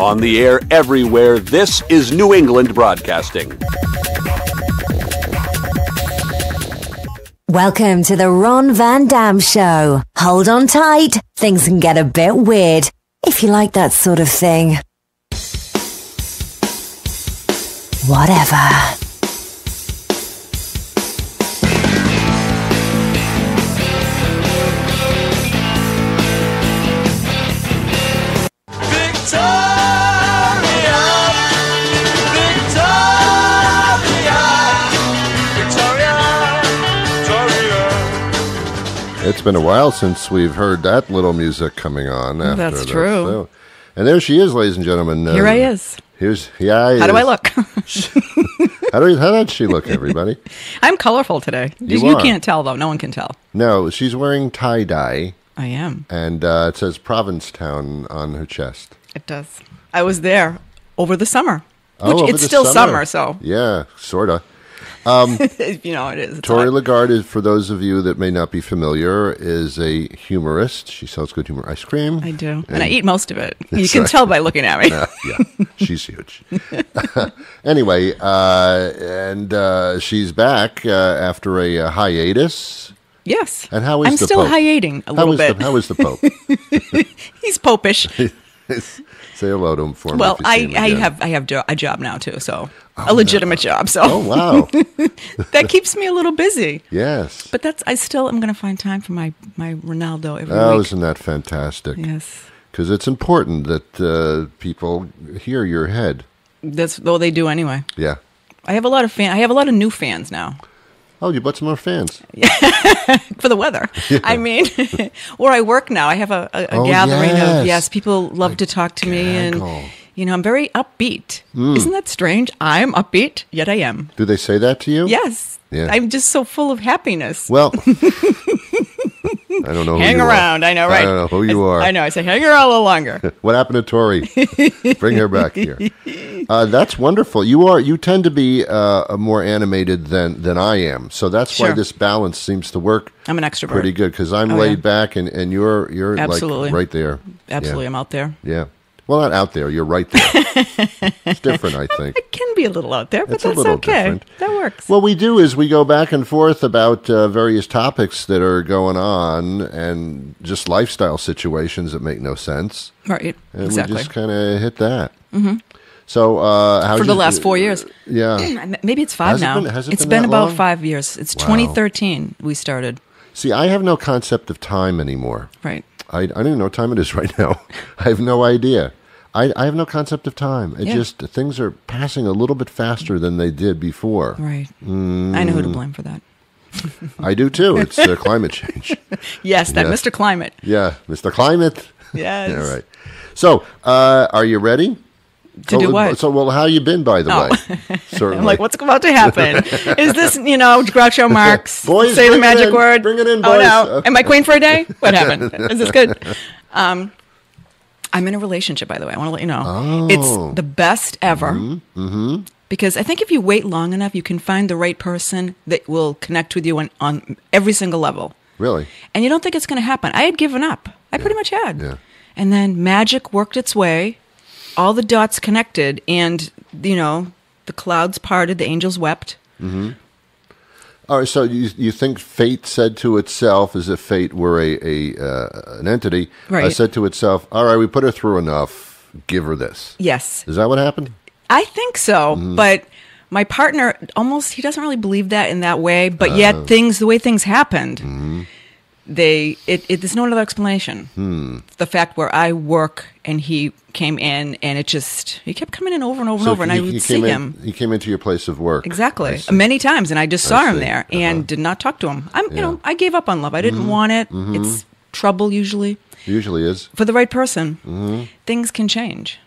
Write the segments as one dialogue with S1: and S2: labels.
S1: On the air everywhere, this is New England Broadcasting.
S2: Welcome to the Ron Van Dam Show. Hold on tight. Things can get a bit weird, if you like that sort of thing. Whatever.
S3: It's been a while since we've heard that little music coming on.
S4: That's true.
S3: So. And there she is, ladies and gentlemen.
S4: Here I is.
S3: How
S4: do I look?
S3: How does she look, everybody?
S4: I'm colorful today. You can't tell, though. No one can tell.
S3: No, she's wearing tie-dye.
S4: I am.
S3: And it says Provincetown on her chest.
S4: It does. I was there over the summer.
S3: Oh,
S4: it's still summer, so.
S3: Yeah, sort of.
S4: It is.
S3: Tori LaGarde, for those of you that may not be familiar, is a humorist. She sells good humor ice cream.
S4: I do. And I eat most of it. You can tell by looking at me.
S3: Yeah, she's huge. Anyway, and she's back after a hiatus.
S4: Yes.
S3: And how is
S4: I'm
S3: the
S4: still
S3: Pope?
S4: hiating a little bit.
S3: How is the Pope?
S4: He's popish.
S3: Say hello to him for me.
S4: Well, I have a job now too, so a legitimate job. So
S3: wow,
S4: that keeps me a little busy.
S3: Yes,
S4: but I still am going to find time for my Ronaldo every week.
S3: Oh, isn't that fantastic?
S4: Yes,
S3: because it's important that people hear your head.
S4: They do anyway.
S3: Yeah,
S4: I have a lot of new fans now.
S3: Oh, you bought some more fans.
S4: For the weather. Yeah. I mean, where I work now, I have a gathering of, people love to talk to me. And, I'm very upbeat. Isn't that strange? I'm upbeat, yet I am.
S3: Do they say that to you?
S4: Yes. Yeah. I'm just so full of happiness.
S3: Well, I don't know who
S4: hang
S3: you
S4: around,
S3: are.
S4: I know, right?
S3: I don't know who you are.
S4: I know. I say, hang around a little longer.
S3: What happened to Tori? Bring her back here. That's wonderful. You tend to be more animated than I am, so that's why this balance seems to work.
S4: I'm an extrovert.
S3: Pretty good because I'm laid back and you're
S4: Absolutely.
S3: like right there.
S4: Absolutely, I'm out there.
S3: Yeah. Well, not out there. You're right there. It's different, I think.
S4: It can be a little out there, but
S3: it's
S4: that's
S3: a little
S4: okay.
S3: Different.
S4: That works.
S3: What we do is we go back and forth about various topics that are going on and just lifestyle situations that make no sense.
S4: Right.
S3: And
S4: exactly.
S3: we just kind of hit that.
S4: Mm-hmm.
S3: So,
S4: for the last 4 years.
S3: Yeah.
S4: Maybe it's 5 now.
S3: It's
S4: been about
S3: long?
S4: 5 years. It's 2013 we started.
S3: See, I have no concept of time anymore.
S4: Right.
S3: I don't even know what time it is right now. I have no idea. I have no concept of time. It just, things are passing a little bit faster than they did before.
S4: Right. I know who to blame for that.
S3: I do too. It's climate change.
S4: Yes, Mr. Climate.
S3: Yeah, Mr. Climate.
S4: Yes.
S3: All right. So, are you ready?
S4: To do what?
S3: So, how you been, by the way? Certainly.
S4: I'm like, what's about to happen? Is this, Groucho Marx?
S3: Boys,
S4: say the magic word.
S3: Bring it in, boys.
S4: Oh, no. Am I queen for a day? What happened? Is this good? I'm in a relationship, by the way. I want to let you know.
S3: Oh.
S4: It's the best ever.
S3: Mm-hmm.
S4: Because I think if you wait long enough, you can find the right person that will connect with you on every single level.
S3: Really?
S4: And you don't think it's going to happen. I had given up. I pretty much had.
S3: Yeah.
S4: And then magic worked its way. All the dots connected. And, the clouds parted. The angels wept.
S3: Mm-hmm. All right, so you think fate said to itself, as if fate were an entity,
S4: right.
S3: Said to itself, all right, we put her through enough, give her this.
S4: Yes.
S3: Is that what happened?
S4: I think so, but my partner he doesn't really believe that in that way, but yet the way things happened, there's no other explanation. The fact where I work and he came in and he kept coming in over and over and over, and I would see him.
S3: He came into your place of work.
S4: Exactly. Many times, and I just saw him there and did not talk to him. I gave up on love. I didn't want it. It's trouble usually.
S3: Usually is.
S4: For the right person, things can change.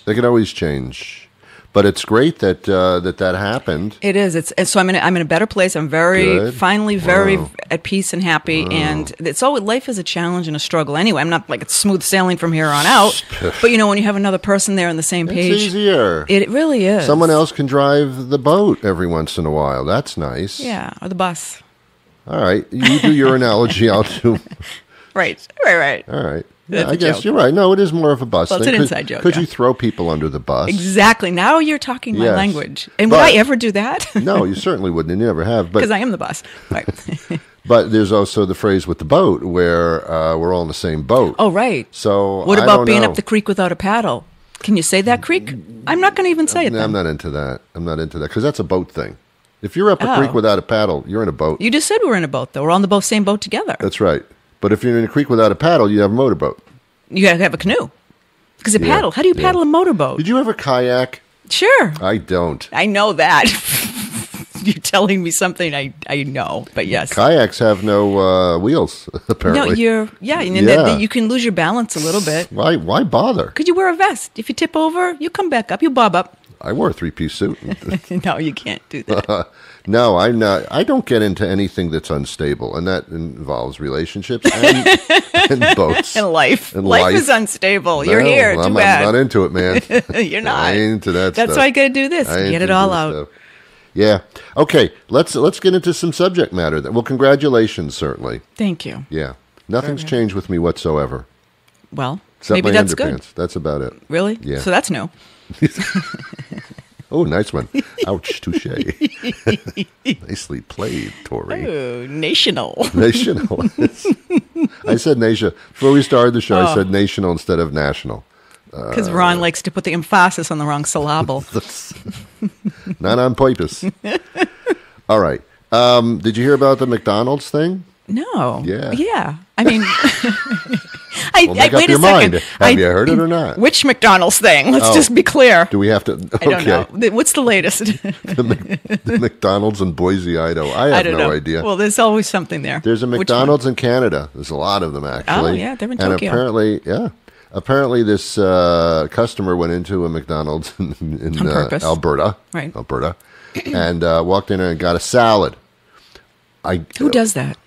S3: They can always change. But it's great that that happened.
S4: It is. So I'm in a better place. I'm finally very at peace and happy. And life is a challenge and a struggle. Anyway, I'm not like it's smooth sailing from here on out. But when you have another person there on the same page,
S3: it's easier.
S4: It really is.
S3: Someone else can drive the boat every once in a while. That's nice.
S4: Yeah, or the bus.
S3: All right, you do your analogy. I'll do.
S4: Right.
S3: All right.
S4: That's
S3: I
S4: a
S3: guess
S4: joke.
S3: you're right. No, it is more of a bus
S4: Well,
S3: thing.
S4: it's an inside joke,
S3: Could
S4: yeah.
S3: you throw people under the bus?
S4: Exactly. Now you're talking my
S3: Yes.
S4: language. And would
S3: But-
S4: I ever do that?
S3: No, you certainly wouldn't. You never have.
S4: Because
S3: But
S4: I am the bus. Right.
S3: but there's also the phrase with the boat where we're all in the same boat.
S4: Oh, right.
S3: So
S4: What
S3: I
S4: about
S3: don't
S4: being
S3: know.
S4: up the creek without a paddle? Can you say that creek? I'm not going to even say it
S3: No,
S4: then.
S3: I'm not into that. I'm not into that because that's a boat thing. If you're up a
S4: Oh.
S3: creek without a paddle, you're in a boat.
S4: You just said we're in a boat, though. We're on the same boat together.
S3: That's right. But if you're in a creek without a paddle, you have a motorboat.
S4: You got to have a canoe. Because a
S3: Yeah,
S4: paddle. How do you paddle a motorboat?
S3: Did you ever kayak?
S4: Sure.
S3: I don't.
S4: I know that. You're telling me something I know, but yes.
S3: Kayaks have no wheels,
S4: No,
S3: apparently.
S4: and
S3: Yeah.
S4: you can lose your balance a little bit.
S3: Why bother?
S4: Could you wear a vest? If you tip over, you come back up. You bob up.
S3: I wore a three-piece suit.
S4: No, you can't do that.
S3: No, I'm not. I don't get into anything that's unstable, and that involves relationships and boats.
S4: And life.
S3: And
S4: Life
S3: life.
S4: is unstable. You're
S3: Well,
S4: here. Too
S3: I'm
S4: bad.
S3: not into it, man.
S4: You're not.
S3: I ain't into that
S4: That's
S3: stuff.
S4: why I got to do this.
S3: I ain't
S4: Get it
S3: into
S4: all
S3: this
S4: out.
S3: stuff. Yeah. Okay. Let's get into some subject matter. Well, congratulations, certainly.
S4: Thank you.
S3: Yeah. Nothing's changed with me whatsoever.
S4: Well,
S3: Except
S4: maybe
S3: my
S4: that's
S3: underpants.
S4: good.
S3: That's about it.
S4: Really?
S3: Yeah.
S4: So that's new.
S3: Oh, nice one. Ouch, touche. Nicely played, Tori.
S4: Ooh, national.
S3: National. I said nation. Before we started the show, I said national instead of national.
S4: Because Ron likes to put the emphasis on the wrong syllable.
S3: Not on purpose. All right. Did you hear about the McDonald's thing?
S4: No.
S3: Yeah.
S4: Yeah. I mean,
S3: Well, make up
S4: wait a
S3: your mind.
S4: second.
S3: Have you heard it or not?
S4: Which McDonald's thing? Let's
S3: Oh.
S4: just be clear.
S3: Do we have to?
S4: I don't
S3: Okay.
S4: know. What's the latest?
S3: The McDonald's in Boise, Idaho. I have
S4: I don't
S3: no
S4: know.
S3: idea.
S4: Well, there's always something there.
S3: There's a
S4: Which
S3: McDonald's in Canada. There's a lot of them, actually.
S4: Oh, yeah, they're in
S3: and
S4: Tokyo.
S3: apparently, this customer went into a McDonald's in
S4: On purpose.
S3: Alberta,
S4: Right.
S3: Alberta, and walked in there and got a salad.
S4: Who does that?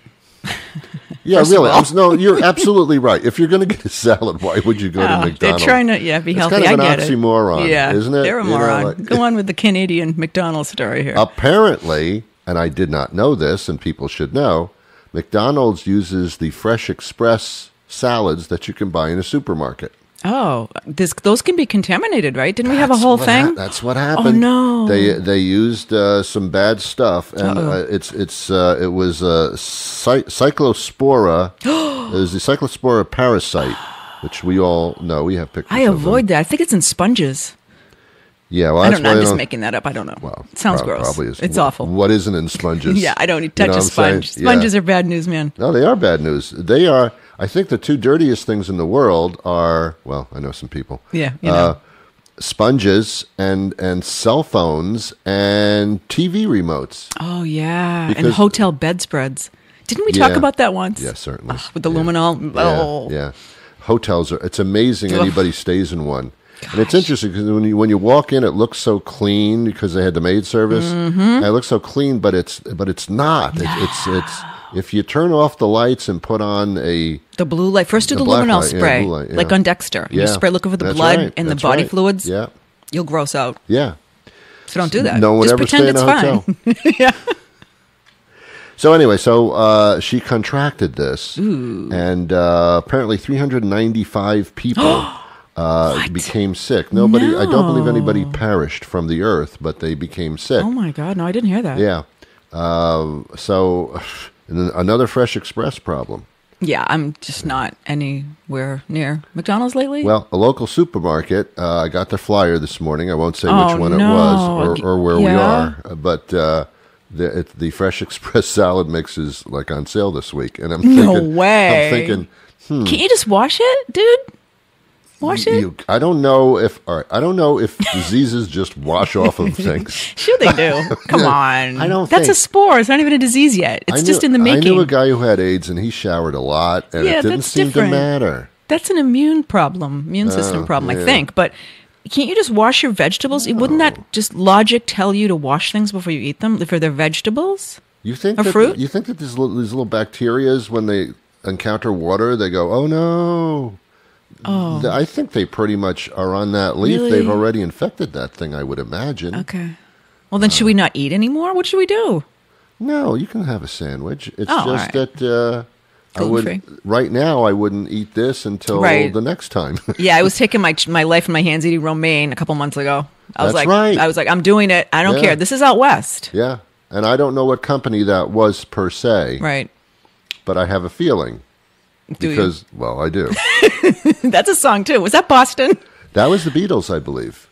S3: Yeah,
S4: First of
S3: really.
S4: all.
S3: No, you're absolutely right. If you're going to get a salad, why would you go to
S4: Oh,
S3: McDonald's?
S4: they're trying to, be
S3: It's
S4: healthy.
S3: kind of an
S4: I get
S3: oxymoron,
S4: it. Yeah,
S3: isn't it?
S4: They're a
S3: You know,
S4: moron.
S3: like-
S4: Go on with the Canadian McDonald's story here.
S3: Apparently, and I did not know this, and people should know, McDonald's uses the Fresh Express salads that you can buy in a supermarket.
S4: Oh, those can be contaminated, right? Didn't we have a whole thing?
S3: That's what happened.
S4: Oh, no.
S3: They used some bad stuff, and it was cyclospora. It was the cyclospora parasite, which we all know. We have pictures.
S4: I
S3: of
S4: avoid
S3: them.
S4: that. I think it's in sponges.
S3: Yeah, well,
S4: I
S3: that's
S4: don't know.
S3: why
S4: I'm
S3: I
S4: just
S3: don't-
S4: making that up. I don't know.
S3: Well,
S4: it sounds gross.
S3: Probably is.
S4: It's awful.
S3: What isn't in sponges?
S4: Yeah, I don't
S3: You
S4: touch
S3: know
S4: a
S3: what I'm saying?
S4: sponge. Sponges
S3: Yeah.
S4: are bad news, man.
S3: No, they are bad news. They are. I think the two dirtiest things in the world are. Well, I know some people.
S4: Yeah, you know.
S3: Sponges and cell phones and TV remotes.
S4: Oh, yeah. And
S3: because-
S4: hotel bedspreads. Didn't we talk
S3: Yeah.
S4: about that once?
S3: Yeah, certainly.
S4: Ugh, with the
S3: Yeah.
S4: luminol.
S3: Yeah,
S4: Oh.
S3: yeah. Hotels are. It's amazing
S4: Ugh.
S3: anybody stays in one. And it's
S4: Gosh.
S3: interesting because when you walk in, it looks so clean because they had the maid service.
S4: Mm-hmm.
S3: And it looks so clean, but it's not. It's if you turn off the lights and put on the
S4: blue light. First do
S3: The
S4: the
S3: black
S4: luminol
S3: light, yeah,
S4: spray,
S3: blue light, yeah.
S4: like on Dexter.
S3: Yeah.
S4: You spray looking for the
S3: That's
S4: blood
S3: right,
S4: and the
S3: that's
S4: body
S3: right.
S4: fluids.
S3: Yeah,
S4: You'll gross out.
S3: yeah.
S4: So don't do that.
S3: No one
S4: Just
S3: ever
S4: pretend
S3: stay in
S4: it's
S3: a hotel.
S4: fine. Yeah.
S3: So anyway, she contracted this, and apparently 395 people became sick. Nobody, I don't believe anybody perished from the earth, but they became sick.
S4: Oh my God! No, I didn't hear that.
S3: Yeah. So and then another Fresh Express problem.
S4: Yeah, I'm just not anywhere near McDonald's lately.
S3: Well, a local supermarket. I got the flyer this morning. I won't say
S4: Oh,
S3: which one it
S4: no.
S3: was or where we
S4: Yeah?
S3: are, but the Fresh Express salad mix is like on sale this week, and I'm
S4: No
S3: thinking,
S4: way.
S3: I'm thinking,
S4: Can't you just wash it, dude? Wash it?
S3: I don't know if diseases just wash off of things.
S4: Sure they do. Come on.
S3: I don't
S4: That's a
S3: think-
S4: spore. It's not even a disease yet. It's just in the making.
S3: I knew a guy who had AIDS, and he showered a lot, and
S4: Yeah,
S3: it didn't
S4: that's
S3: seem
S4: different.
S3: to matter.
S4: That's an immune system problem,
S3: yeah.
S4: I think. But can't you just wash your vegetables? Wouldn't that just logic tell you to wash things before you eat them if they're vegetables?
S3: You think
S4: Or
S3: that
S4: fruit?
S3: You think that these little bacterias, when they encounter water, they go, "Oh no."
S4: Oh.
S3: I think they pretty much are on that leaf.
S4: Really?
S3: They've already infected that thing, I would imagine.
S4: Okay. Well, then should we not eat anymore? What should we do?
S3: No, you can have a sandwich. It's
S4: Oh, all
S3: just
S4: right.
S3: that
S4: gluten-free.
S3: Right now, I wouldn't eat this until the next time.
S4: Yeah, I was taking my life in my hands eating romaine a couple months ago. I was like, I'm doing it. I don't care. This is out west.
S3: Yeah, and I don't know what company that was per se.
S4: Right.
S3: But I have a feeling. Because I do.
S4: That's a song too. Was that Boston?
S3: That was the Beatles, I believe.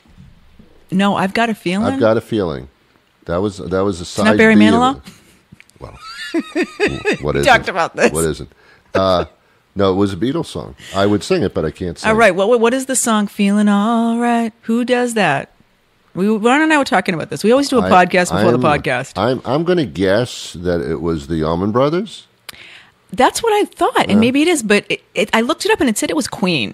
S4: No, I've got a feeling.
S3: I've got a feeling. That was a side.
S4: It's not Barry Manilow?
S3: Well, what is
S4: we talked about this.
S3: What isn't? No, it was a Beatles song. I would sing it, but I can't sing.
S4: All right. What is the song? Feeling all right. Who does that? Ron and I were talking about this. We always do a podcast before the podcast.
S3: I'm going to guess that it was the Allman Brothers.
S4: That's what I thought, and maybe it is, but I looked it up and it said it was Queen,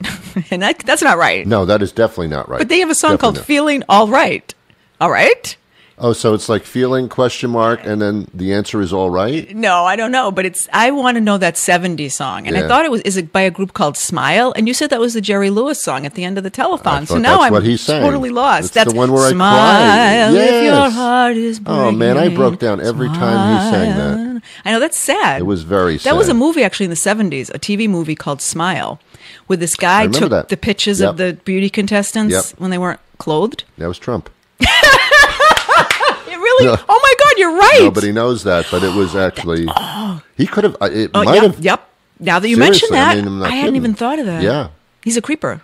S4: and that's not right.
S3: No, that is definitely not right.
S4: But they have a song called "Feeling All Right." All right.
S3: Oh, so it's like feeling ? And then the answer is all right?
S4: No, I don't know, but I want to know that 70s song. And I thought is it by a group called Smile? And you said that was the Jerry Lewis song at the end of the telephone. So now I'm totally lost.
S3: That's the one where
S4: Smile
S3: I cried.
S4: if your heart is breaking.
S3: Oh, man, I broke down every time he sang that.
S4: I know, that's sad.
S3: It was very sad.
S4: That was a movie actually in the 70s, a TV movie called Smile, where this guy took the pictures of the beauty contestants when they weren't clothed.
S3: That was Trump.
S4: Really? No. Oh my God, you're right.
S3: Nobody knows that, but it was actually. He could have. It might have.
S4: Yep. Now that you mention that, I hadn't even thought of that.
S3: Yeah.
S4: He's a creeper,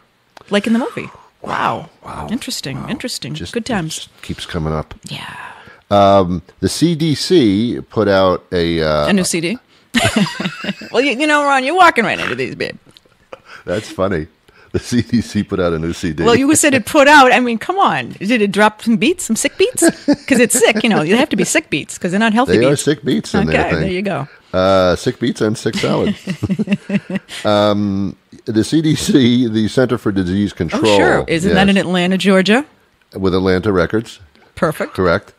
S4: like in the movie. Wow. Interesting. Good times.
S3: Just keeps coming up.
S4: Yeah.
S3: The CDC put out a
S4: new CD. Well, you know, Ron, you're walking right into these, babe.
S3: That's funny. The CDC put out a new CD.
S4: Well, you said it put out. I mean, come on. Did it drop some beats, some sick beats? Because it's sick. You know, they have to be sick beats because they're not healthy beats.
S3: They are sick beats in there.
S4: Okay, there you go.
S3: Sick beats and sick salad. The CDC, the Center for Disease Control.
S4: Oh, sure. Isn't that in Atlanta, Georgia?
S3: With Atlanta Records.
S4: Perfect.
S3: Correct.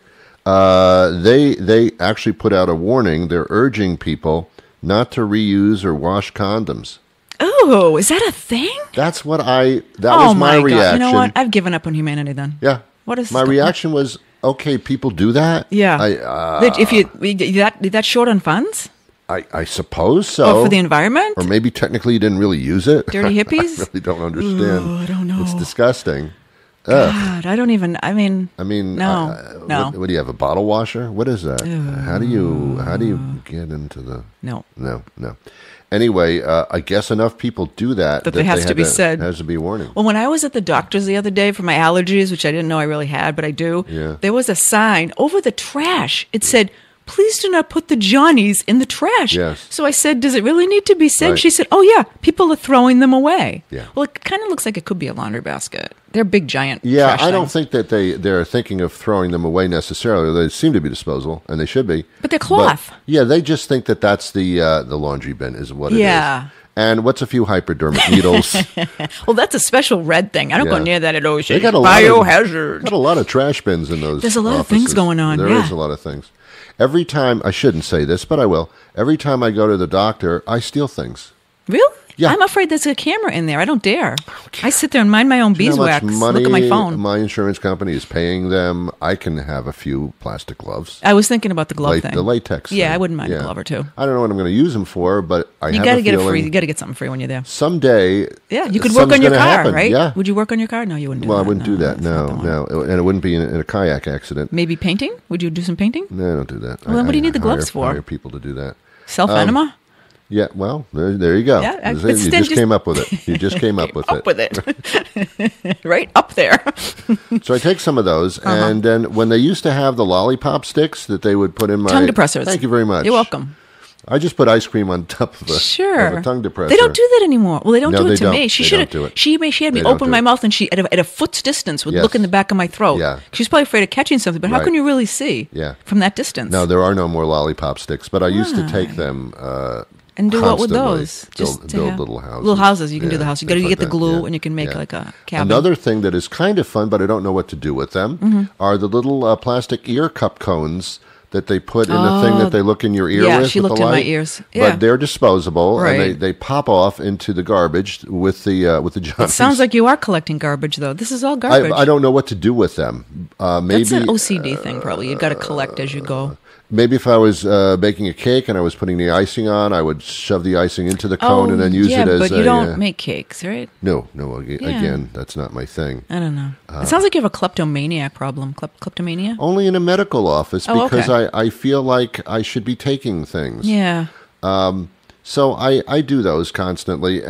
S3: They actually put out a warning. They're urging people not to reuse or wash condoms.
S4: Oh, is that a thing?
S3: That's what that was my reaction.
S4: God. You know what? I've given up on humanity then.
S3: Yeah.
S4: What is
S3: my reaction was, okay, people do that?
S4: Yeah. If that short on funds?
S3: I suppose so.
S4: Or for the environment?
S3: Or maybe technically you didn't really use it.
S4: Dirty hippies?
S3: I really don't understand.
S4: Ooh, I don't know.
S3: It's disgusting.
S4: God, I don't even. I mean, no.
S3: What do you have? A bottle washer? What is that? How do you get into the?
S4: No.
S3: Anyway, I guess enough people do that.
S4: That has to be said.
S3: Has to be a warning.
S4: Well, when I was at the doctor's the other day for my allergies, which I didn't know I really had, but I do, there was a sign over the trash. It said, "Please do not put the Johnnies in the trash."
S3: Yes.
S4: So I said, "Does it really need to be said?"
S3: Right.
S4: She said, "Oh, yeah, people are throwing them away."
S3: Yeah.
S4: Well, it kind of looks like it could be a laundry basket. They're big, giant
S3: trash
S4: things.
S3: don't think that they're thinking of throwing them away necessarily. They seem to be disposable, and they should be.
S4: But they're cloth.
S3: They just think that that's the laundry bin is what it is.
S4: Yeah.
S3: And what's a few hypodermic needles?
S4: Well, that's a special red thing. I don't go near that at all.
S3: They got
S4: biohazard.
S3: Got a lot of trash bins in those.
S4: There's a lot
S3: offices.
S4: of things going on.
S3: There is a lot of things. Every time, I shouldn't say this, but I will. Every time I go to the doctor, I steal things.
S4: Really?
S3: Yeah.
S4: I'm afraid there's a camera in there. I don't dare. I sit there and mind my own beeswax.
S3: Money
S4: look at my phone.
S3: My insurance company is paying them. I can have a few plastic gloves.
S4: I was thinking about the glove thing.
S3: The latex
S4: Yeah,
S3: thing.
S4: I wouldn't mind a glove or two.
S3: I don't know what I'm going to use them for, but I have a feeling.
S4: You got to get it free. You got to get something free when you're there.
S3: Someday.
S4: Yeah, you could work on your car,
S3: happen.
S4: right?
S3: Yeah.
S4: Would you work on your car? No, you wouldn't do that.
S3: Well, I wouldn't do that. No. And it wouldn't be in a kayak accident.
S4: Maybe painting? Would you do some painting?
S3: No, I don't do that.
S4: Well, then what do you need the gloves for?
S3: Hire people to do that.
S4: Self-enema?
S3: Yeah, well, there you go.
S4: Yeah,
S3: you just came up with it. You just came up with
S4: it. Right up there.
S3: So I take some of those, and then when they used to have the lollipop sticks that they would put in my...
S4: Tongue depressors.
S3: Thank you very much.
S4: You're welcome.
S3: I just put ice cream on top of a tongue depressor.
S4: They don't do that anymore. Well, they don't do it to me.
S3: They don't do it.
S4: She had me open my mouth, and she at a foot's distance would look in the back of my throat.
S3: Yeah.
S4: She's probably afraid of catching something, but how can you really see from that distance?
S3: No, there are no more lollipop sticks, but I used to take them
S4: and do what with those?
S3: Build little houses.
S4: Little houses. You can do the house. You got to get the glue, and you can make like a cabin.
S3: Another thing that is kind of fun, but I don't know what to do with them, are the little plastic ear cup cones that they put in the thing that they look in your ear with.
S4: Yeah, she looked
S3: in
S4: my ears. Yeah.
S3: But they're disposable,
S4: right.
S3: and they pop off into the garbage with the Johnnies.
S4: It sounds like you are collecting garbage, though. This is all garbage.
S3: I don't know what to do with them. Maybe
S4: that's an OCD thing, probably. You've got to collect as you go.
S3: Maybe if I was baking a cake and I was putting the icing on, I would shove the icing into the cone and then use it as
S4: but you don't make cakes, right?
S3: No. Again, that's not my thing.
S4: I don't know. It sounds like you have a kleptomaniac problem. Kleptomania?
S3: Only in a medical office because I feel like I should be taking things.
S4: Yeah.
S3: So I do those constantly.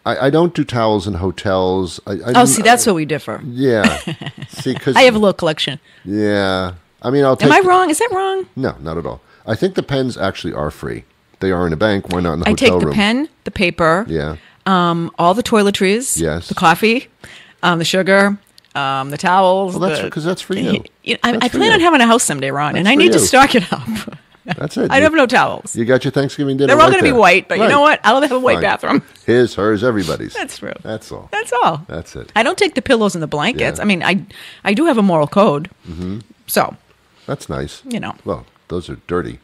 S3: I don't do towels in hotels.
S4: That's where we differ.
S3: Yeah. See, because
S4: I have a little collection.
S3: Yeah. I mean, I'll take...
S4: Am I wrong? Is that wrong?
S3: No, not at all. I think the pens actually are free. They are in a bank. Why not in the hotel room?
S4: I take the pen, the paper, all the toiletries,
S3: yes,
S4: the coffee, the sugar, the towels.
S3: Well, that's because that's for you.
S4: I plan on having a house someday, Ron, and I need to stock it up.
S3: That's it.
S4: I have no towels.
S3: You got your Thanksgiving dinner.
S4: They're all going to be white, but you know what? I'll have a white bathroom.
S3: His, hers, everybody's.
S4: That's true.
S3: That's all.
S4: That's all.
S3: That's it.
S4: I don't take the pillows and the blankets.
S3: Yeah.
S4: I mean, I do have a moral code.
S3: Mm-hmm.
S4: So.
S3: That's nice.
S4: You know.
S3: Well, those are dirty.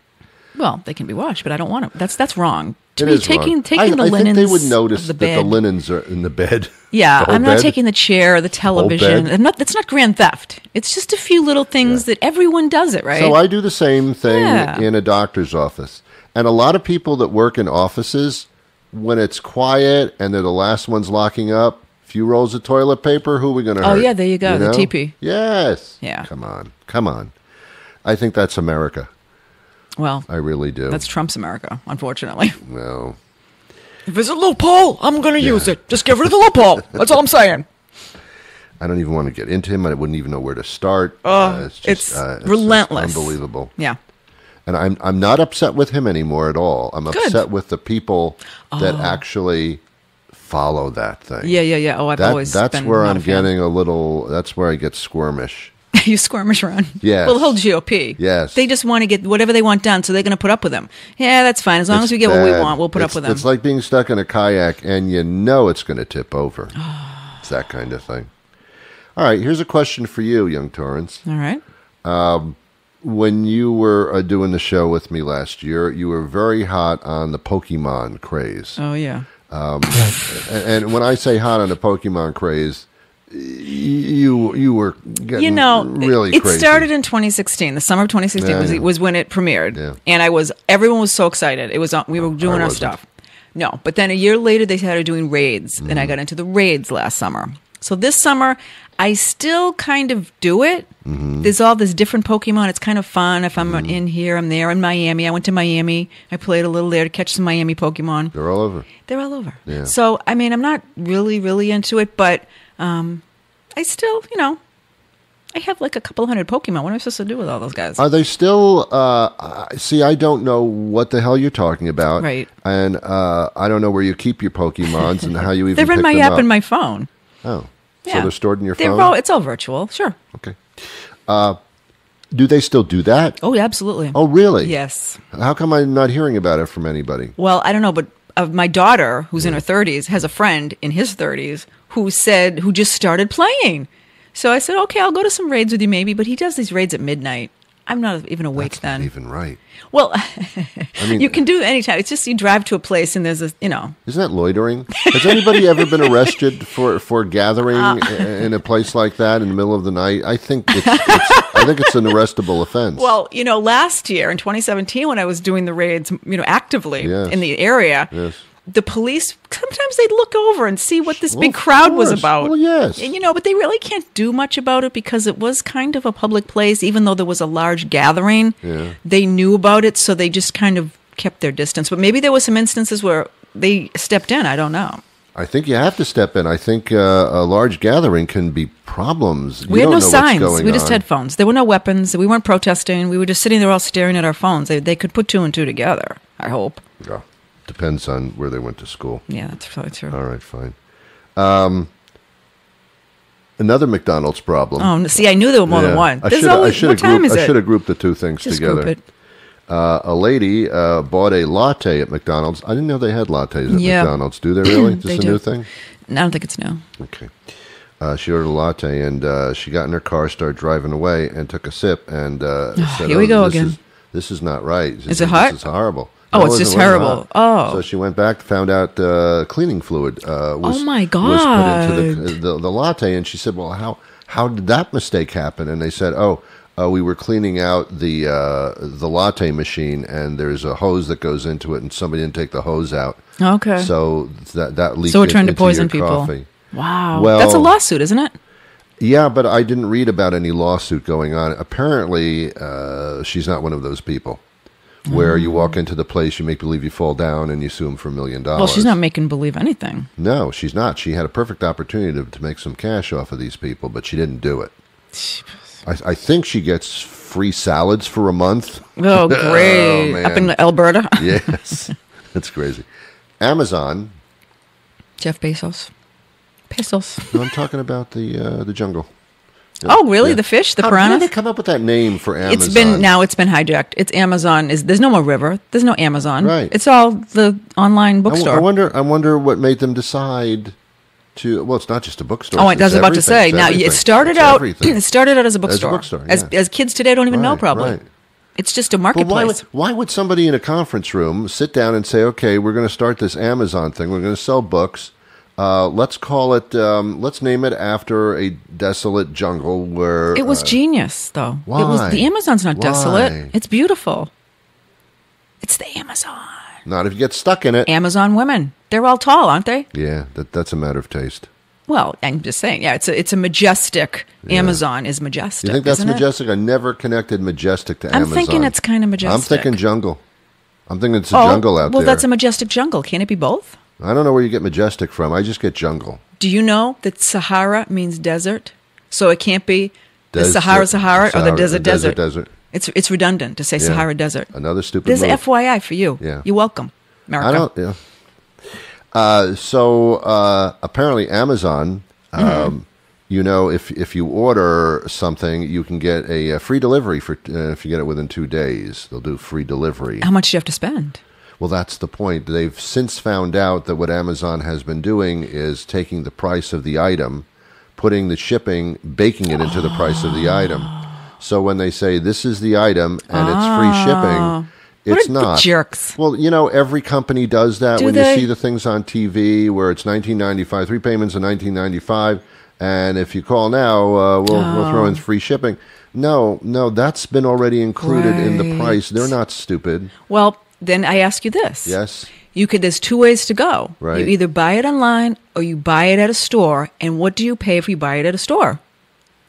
S4: Well, they can be washed, but I don't want them. That's wrong.
S3: It is wrong.
S4: Taking the linens.
S3: I think they would notice
S4: the
S3: that the linens are in the bed.
S4: Yeah, I'm not taking the chair, the television.
S3: Bed.
S4: That's not grand theft. It's just a few little things that everyone does it, right?
S3: So I do the same thing in a doctor's office. And a lot of people that work in offices, when it's quiet and they're the last ones locking up, few rolls of toilet paper, who are we going to hurt?
S4: Oh, yeah, there you go, the TP.
S3: Yes.
S4: Yeah.
S3: Come on. I think that's America.
S4: Well,
S3: I really do.
S4: That's Trump's America, unfortunately.
S3: Well,
S4: if there's a loophole, I'm going to use it. Just get rid of the loophole. That's all I'm saying.
S3: I don't even want to get into him. I wouldn't even know where to start.
S4: It's relentless.
S3: Unbelievable.
S4: Yeah.
S3: And I'm not upset with him anymore at all. I'm upset with the people that actually follow that thing.
S4: Yeah. Oh,
S3: that's where I'm getting a little. That's where I get squirmish.
S4: You squirmish around.
S3: Yes.
S4: Well, the whole GOP.
S3: Yes.
S4: They just want to get whatever they want done, so they're going to put up with them. Yeah, that's fine. As long as we get what we want, we'll put up with them.
S3: It's like being stuck in a kayak, and you know it's going to tip over. It's that kind of thing. All right, here's a question for you, young Torrance.
S4: All right.
S3: When you were doing the show with me last year, you were very hot on the Pokemon craze.
S4: Oh, yeah.
S3: And when I say hot on the Pokemon craze, you were getting really crazy.
S4: It started in 2016. The summer of 2016 was when it premiered, and everyone was so excited. It was we were doing our stuff. No, but then a year later they started doing raids, and I got into the raids last summer. So this summer I still kind of do it. There's all this different Pokemon. It's kind of fun. If I'm in here, I'm there in Miami. I went to Miami. I played a little there to catch some Miami Pokemon.
S3: They're all over.
S4: Yeah. So I mean, I'm not really into it, but. I still, I have like a couple hundred Pokemon. What am I supposed to do with all those guys?
S3: Are they still, see, I don't know what the hell you're talking about.
S4: Right.
S3: And I don't know where you keep your Pokemons and how you even
S4: They're in my app in my phone.
S3: Oh.
S4: Yeah.
S3: So they're stored in your phone?
S4: It's all virtual, sure.
S3: Okay. Do they still do that?
S4: Oh, absolutely.
S3: Oh, really?
S4: Yes.
S3: How come I'm not hearing about it from anybody?
S4: Well, I don't know, but my daughter, who's in her 30s, has a friend in his 30s who just started playing. So I said, okay, I'll go to some raids with you maybe, but he does these raids at midnight. I'm not even awake then.
S3: Not even right.
S4: Well, you can do it anytime. It's just you drive to a place and there's
S3: Isn't that loitering? Has anybody ever been arrested for gathering in a place like that in the middle of the night? I think it's an arrestable offense.
S4: Well, last year in 2017 when I was doing the raids, actively in the area, the police, sometimes they'd look over and see what this big crowd was about.
S3: Well, yes.
S4: And, but they really can't do much about it because it was kind of a public place. Even though there was a large gathering, they knew about it, so they just kind of kept their distance. But maybe there were some instances where they stepped in. I don't know.
S3: I think you have to step in. I think a large gathering can be problems.
S4: We had no signs. We just had phones. There were no weapons. We weren't protesting. We were just sitting there all staring at our phones. They could put two and two together, I hope.
S3: Yeah. Depends on where they went to school.
S4: Yeah, that's probably true.
S3: All right, fine. Another McDonald's problem.
S4: Oh, see, I knew there were more than one.
S3: I should have grouped the two things together.
S4: Group it.
S3: A lady bought a latte at McDonald's. I didn't know they had lattes at McDonald's. Do they really? Is this a new thing?
S4: I don't think it's new.
S3: Okay. She ordered a latte, and she got in her car, started driving away, and took a sip, and said,
S4: here we go again.
S3: This is not right.
S4: Is it hot?
S3: This is horrible.
S4: Oh, it's just terrible. Oh.
S3: So she went back, found out cleaning fluid was put into the latte, and she said, well, how did that mistake happen? And they said, we were cleaning out the latte machine, and there's a hose that goes into it, and somebody didn't take the hose out.
S4: Okay.
S3: So that leaked.
S4: So we're trying to
S3: into
S4: poison
S3: your
S4: people.
S3: coffee.
S4: Wow.
S3: Well,
S4: that's a lawsuit, isn't it?
S3: Yeah, but I didn't read about any lawsuit going on. Apparently, she's not one of those people where you walk into the place, you make believe you fall down, and you sue them for $1 million.
S4: Well, she's not making believe anything.
S3: No, she's not. She had a perfect opportunity to make some cash off of these people, but she didn't do it. I think she gets free salads for a month.
S4: Oh, great.
S3: Oh,
S4: up in Alberta.
S3: Yes. That's crazy. Amazon.
S4: Jeff Bezos. Pesos.
S3: No, I'm talking about the jungle.
S4: Oh, really? Yeah. The fish, the piranha?
S3: How did they come up with that name for Amazon?
S4: It's been hijacked. It's Amazon. There's no more river. There's no Amazon.
S3: Right.
S4: It's all the online bookstore.
S3: I wonder what made them decide to. Well, it's not just a bookstore.
S4: Oh, I was about to say. Now it started out.
S3: Everything.
S4: It started out as a bookstore.
S3: Yeah.
S4: As kids today don't even know probably.
S3: Right.
S4: It's just a marketplace.
S3: Why would somebody in a conference room sit down and say, "Okay, we're going to start this Amazon thing. We're going to sell books. Let's call it. Let's name it after a desolate jungle where."
S4: It was genius, though.
S3: Why?
S4: The Amazon's not desolate.
S3: Why?
S4: It's beautiful. It's the Amazon.
S3: Not if you get stuck in it.
S4: Amazon women. They're all tall, aren't they?
S3: Yeah, that's a matter of taste.
S4: Well, I'm just saying. Yeah, it's a majestic. Yeah. Amazon is majestic.
S3: You think that's majestic?
S4: It?
S3: I never connected majestic to Amazon.
S4: I'm thinking it's kind of majestic.
S3: I'm thinking jungle. I'm thinking it's a jungle out there.
S4: Well, that's a majestic jungle. Can't it be both?
S3: I don't know where you get majestic from. I just get jungle.
S4: Do you know that Sahara means desert? So it can't be the Sahara or the desert. It's redundant to say Sahara desert.
S3: Another stupid
S4: There's
S3: move.
S4: FYI for you.
S3: Yeah.
S4: You're welcome, America.
S3: I don't. Yeah. Apparently Amazon, if you order something, you can get a free delivery for if you get it within 2 days. They'll do free delivery.
S4: How much do you have to spend?
S3: Well, that's the point. They've since found out that what Amazon has been doing is taking the price of the item, putting the shipping, baking it into the price of the item. So when they say this is the item and it's free shipping, it's not.
S4: Jerks.
S3: Well, every company does that. You see the things on TV where it's $19.95, 3 payments of $19.95, and if you call now, we'll throw in free shipping. No, that's been already included in the price. They're not stupid.
S4: Well, then I ask you this.
S3: Yes.
S4: There's 2 ways to go.
S3: Right.
S4: You either buy it online or you buy it at a store. And what do you pay if you buy it at a store?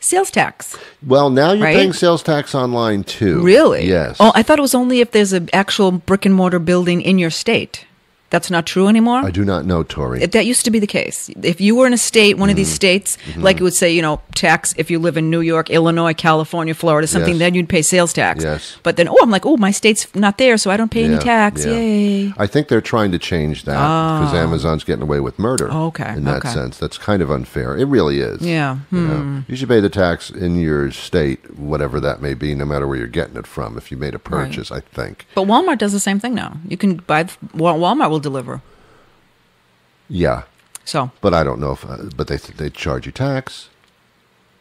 S4: Sales tax.
S3: Well, now you're paying sales tax online too.
S4: Really?
S3: Yes.
S4: Oh, I thought it was only if there's an actual brick and mortar building in your state. That's not true anymore?
S3: I do not know, Tori.
S4: That used to be the case. If you were in a state, one of these states, like it would say, tax if you live in New York, Illinois, California, Florida, something, then you'd pay sales tax.
S3: Yes.
S4: But then, I'm like, my state's not there, so I don't pay any tax.
S3: Yeah.
S4: Yay.
S3: I think they're trying to change that because Amazon's getting away with murder.
S4: Okay.
S3: In that sense. That's kind of unfair. It really is.
S4: Yeah.
S3: You should pay the tax in your state, whatever that may be, no matter where you're getting it from, if you made a purchase, I think.
S4: But Walmart does the same thing now. You can buy, Walmart will deliver.
S3: Yeah.
S4: So,
S3: but I don't know if, but they charge you tax.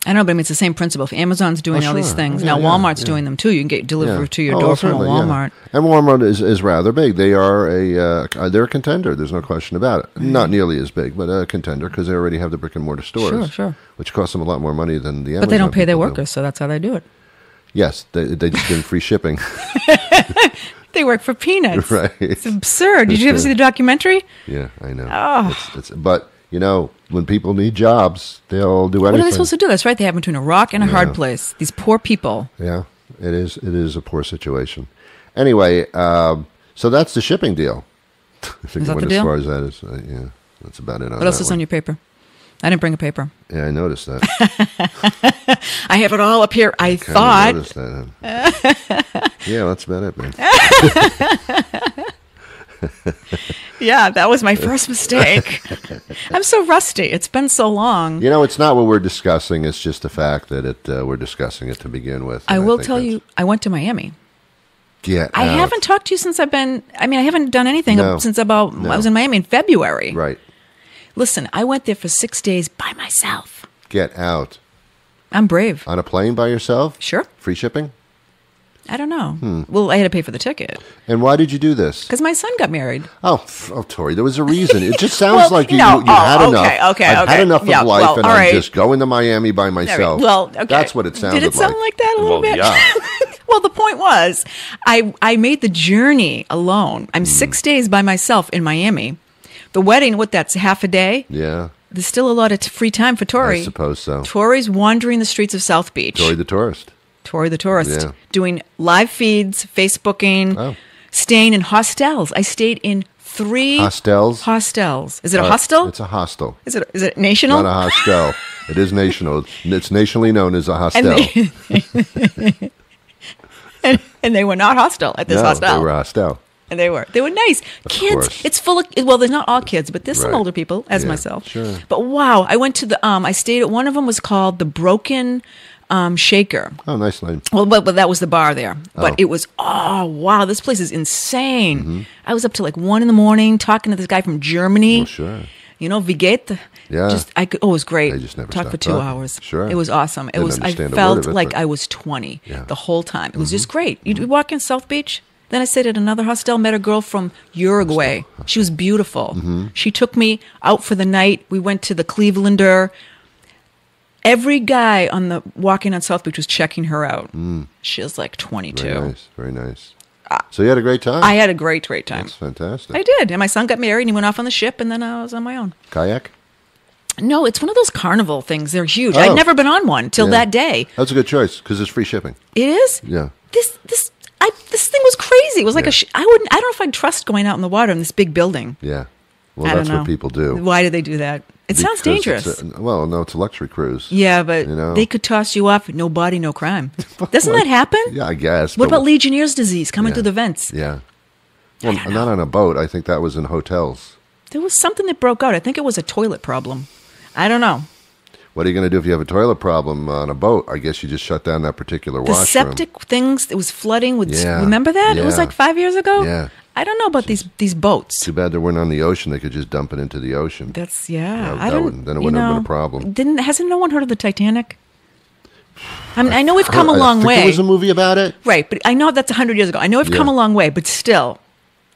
S4: I know, but I mean, it's the same principle. If Amazon's doing all these things, now Walmart's doing them too. You can get delivered to your door from a Walmart.
S3: And Walmart is rather big. They are they're a contender. There's no question about it. Not nearly as big, but a contender because they already have the brick and mortar stores.
S4: Sure.
S3: Which costs them a lot more money than the Amazon.
S4: But they don't pay their workers, so that's how they do it.
S3: Yes, they just give them free shipping.
S4: They work for peanuts.
S3: Right.
S4: It's absurd. Did you ever see the documentary?
S3: Yeah, I know.
S4: Oh.
S3: But, when people need jobs, they'll do anything.
S4: What are they supposed to do? That's right. They have between a rock and a hard place. These poor people.
S3: Yeah, it is. It is a poor situation. Anyway, so that's the shipping deal. I think
S4: is that
S3: I went
S4: the
S3: as
S4: deal?
S3: far as that is. That's about it on
S4: What else is on your paper? I didn't bring a paper.
S3: Yeah, I noticed that.
S4: I have it all up here. I thought.
S3: Noticed that. Yeah, that's about it, man.
S4: Yeah, that was my first mistake. I'm so rusty. It's been so long.
S3: It's not what we're discussing. It's just the fact that we're discussing it to begin with.
S4: I will tell you, I went to Miami.
S3: I
S4: haven't talked to you since I haven't done anything since I was in Miami in February.
S3: Right.
S4: Listen, I went there for 6 days by myself.
S3: Get out.
S4: I'm brave.
S3: On a plane by yourself?
S4: Sure.
S3: Free shipping?
S4: I don't know. Well, I had to pay for the ticket
S3: And why did you do this?
S4: because my son got married.
S3: Oh, Tori, there was a reason. It just sounds
S4: Well,
S3: like you
S4: no.
S3: had
S4: Oh,
S3: enough.
S4: okay,
S3: I've had enough
S4: yeah,
S3: of life,
S4: well,
S3: and
S4: all
S3: I'm
S4: right.
S3: just going to Miami by myself.
S4: Well, okay.
S3: That's what it sounded like.
S4: Did it sound like that a little bit?
S3: Yeah.
S4: Well, the point was, I made the journey alone. I'm 6 days by myself in Miami. The wedding, that's half a day?
S3: Yeah,
S4: There's still a lot of free time for Tori.
S3: I suppose so.
S4: Tori's wandering the streets of South Beach.
S3: Tori the tourist.
S4: Tori the tourist.
S3: Yeah.
S4: Doing live feeds, Facebooking, staying in hostels. I stayed in 3
S3: Hostels?
S4: Hostels. Is it a hostel?
S3: It's a hostel.
S4: Is it national?
S3: Not a hostel. It is national. It's nationally known as a hostel.
S4: And they were not hostile at this hostel.
S3: They were hostel.
S4: And they were nice. Kids,
S3: course.
S4: it's full of, well, there's not all kids, but there's some
S3: Right.
S4: older people, as
S3: Yeah,
S4: myself.
S3: sure.
S4: But wow, I went to I stayed at, one of them was called the Broken Shaker.
S3: Oh, nice name.
S4: Well, but that was the bar there. But
S3: Oh.
S4: it was, wow, this place is insane. I was up to like 1 a.m. talking to this guy from Germany.
S3: Well, sure.
S4: You know, wie geht?
S3: Yeah.
S4: It was great.
S3: They just never
S4: Talked for
S3: stopped
S4: 2
S3: talking.
S4: hours.
S3: Sure.
S4: It was awesome.
S3: Didn't
S4: I
S3: understand a word
S4: felt
S3: of it,
S4: like
S3: but-
S4: I was 20
S3: Yeah.
S4: the whole time. It was just great. You walk in South Beach. Then I stayed at another hostel, met a girl from Uruguay. She was beautiful. She took me out for the night. We went to the Clevelander. Every guy walking on South Beach was checking her out. She was like 22.
S3: Very nice. Very nice. So you had a great time?
S4: I had a great time.
S3: That's fantastic.
S4: I did. And my son got married and he went off on the ship and then I was on my own.
S3: Kayak?
S4: No, it's one of those carnival things. They're huge.
S3: Oh.
S4: I'd never been on one till
S3: Yeah.
S4: that day.
S3: That's a good choice because it's free shipping.
S4: It is?
S3: Yeah.
S4: This thing was crazy. It was like
S3: Yeah.
S4: I don't know if I'd trust going out in the water in this big building.
S3: Yeah. Well,
S4: I
S3: that's
S4: don't know.
S3: what people do.
S4: Why do they do that? It sounds
S3: Because
S4: dangerous.
S3: No, it's a luxury cruise.
S4: Yeah, but
S3: You know?
S4: they could toss you off. No body, no crime. Doesn't that happen?
S3: Yeah, I guess.
S4: What
S3: but-
S4: about Legionnaire's disease coming
S3: Yeah.
S4: through the vents?
S3: Yeah. Well, not on a boat. I think that was in hotels.
S4: There was something that broke out. I think it was a toilet problem. I don't know.
S3: What are you going to do if you have a toilet problem on a boat? I guess you just shut down that particular
S4: The
S3: washroom.
S4: septic things, it was flooding with.
S3: Yeah.
S4: Remember that? It was
S3: Yeah.
S4: like 5 years ago.
S3: Yeah.
S4: I don't know about these boats.
S3: Too bad they weren't on the ocean. They could just dump it into the ocean.
S4: That's
S3: Yeah,
S4: I
S3: that
S4: don't.
S3: wouldn't- then it
S4: you
S3: wouldn't have
S4: know,
S3: been a problem.
S4: Hasn't no one heard of the Titanic? I know we've come a long
S3: I think
S4: way.
S3: there was a movie about it.
S4: Right, but I know that's 100 years ago. I know we've come
S3: Yeah.
S4: a long way, but still,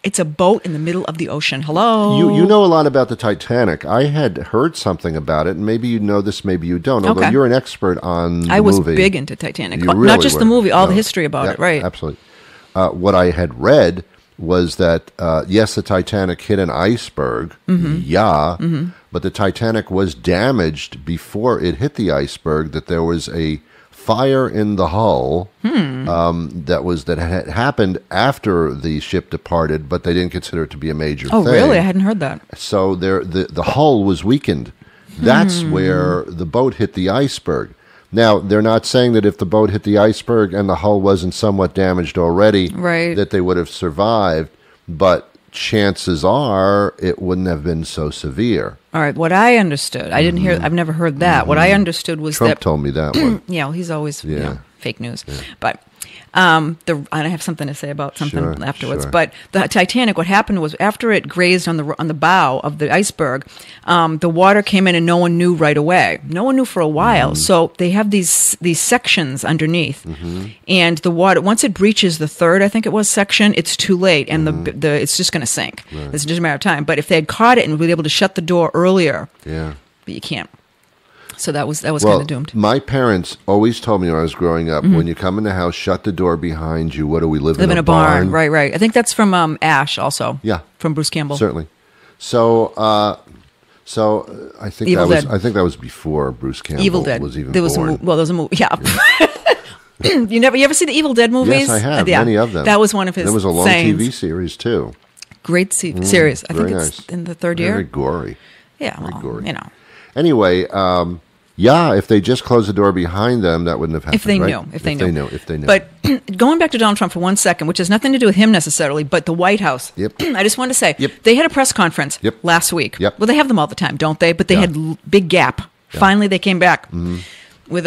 S4: it's a boat in the middle of the ocean. Hello.
S3: You know a lot about the Titanic. I had heard something about it, and maybe you know this, maybe you don't. Although
S4: Okay.
S3: you're an expert on the
S4: I was
S3: movie.
S4: big into Titanic.
S3: You
S4: Not
S3: really
S4: just the
S3: were.
S4: movie, all the
S3: No.
S4: history about
S3: Yeah,
S4: it, right?
S3: Absolutely. What I had read was that, yes, the Titanic hit an iceberg,
S4: Mm-hmm.
S3: but the Titanic was damaged before it hit the iceberg, that there was a fire in the hull that had happened after the ship departed, but they didn't consider it to be a major
S4: Oh,
S3: thing.
S4: really? I hadn't heard that.
S3: So the hull was weakened. That's where the boat hit the iceberg. Now, they're not saying that if the boat hit the iceberg and the hull wasn't somewhat damaged already,
S4: Right.
S3: that they would have survived, but chances are it wouldn't have been so severe.
S4: All right, what I understood, I didn't hear, I've never heard that. What I understood was
S3: Trump
S4: that,
S3: told me that one.
S4: yeah, well, he's always,
S3: Yeah.
S4: fake news. But I have something to say about something
S3: Sure,
S4: afterwards.
S3: sure.
S4: But the Titanic, what happened was after it grazed on the bow of the iceberg, the water came in and no one knew right away. No one knew for a while. So they have these sections underneath, and the water, once it breaches the third, I think it was, section, it's too late, and the it's just going to sink. It's just a matter of time. But if they had caught it and been able to shut the door earlier,
S3: Yeah.
S4: but you can't. So that was
S3: Well,
S4: kind of doomed.
S3: my parents always told me when I was growing up, when you come in the house, shut the door behind you. What do we live
S4: Live in a barn. Right. I think that's from Ash also.
S3: Yeah.
S4: From Bruce Campbell.
S3: Certainly. So, I think
S4: Evil Dead.
S3: I think that was before Bruce Campbell
S4: Evil Dead.
S3: was even
S4: there was
S3: born.
S4: there was a movie. Yeah. You ever see the Evil Dead movies?
S3: Yes, I have
S4: Yeah.
S3: many of them.
S4: That was one of his.
S3: There was a long
S4: sayings.
S3: TV series too.
S4: Great series. I think
S3: very
S4: it's
S3: nice.
S4: in the third
S3: Very
S4: year.
S3: gory.
S4: Yeah.
S3: very
S4: Well,
S3: gory.
S4: you know,
S3: Anyway, yeah, if they just closed the door behind them, that wouldn't have happened.
S4: if they
S3: right?
S4: knew, if they knew.
S3: If they knew.
S4: But going back to Donald Trump for 1 second, which has nothing to do with him necessarily, but the White House.
S3: Yep.
S4: I just wanted to say
S3: Yep.
S4: they had a press conference
S3: Yep.
S4: last week.
S3: Yep.
S4: Well, they have them all the time, don't they? But they
S3: Yeah.
S4: had big gap. Finally, they came back
S3: Mm-hmm.
S4: with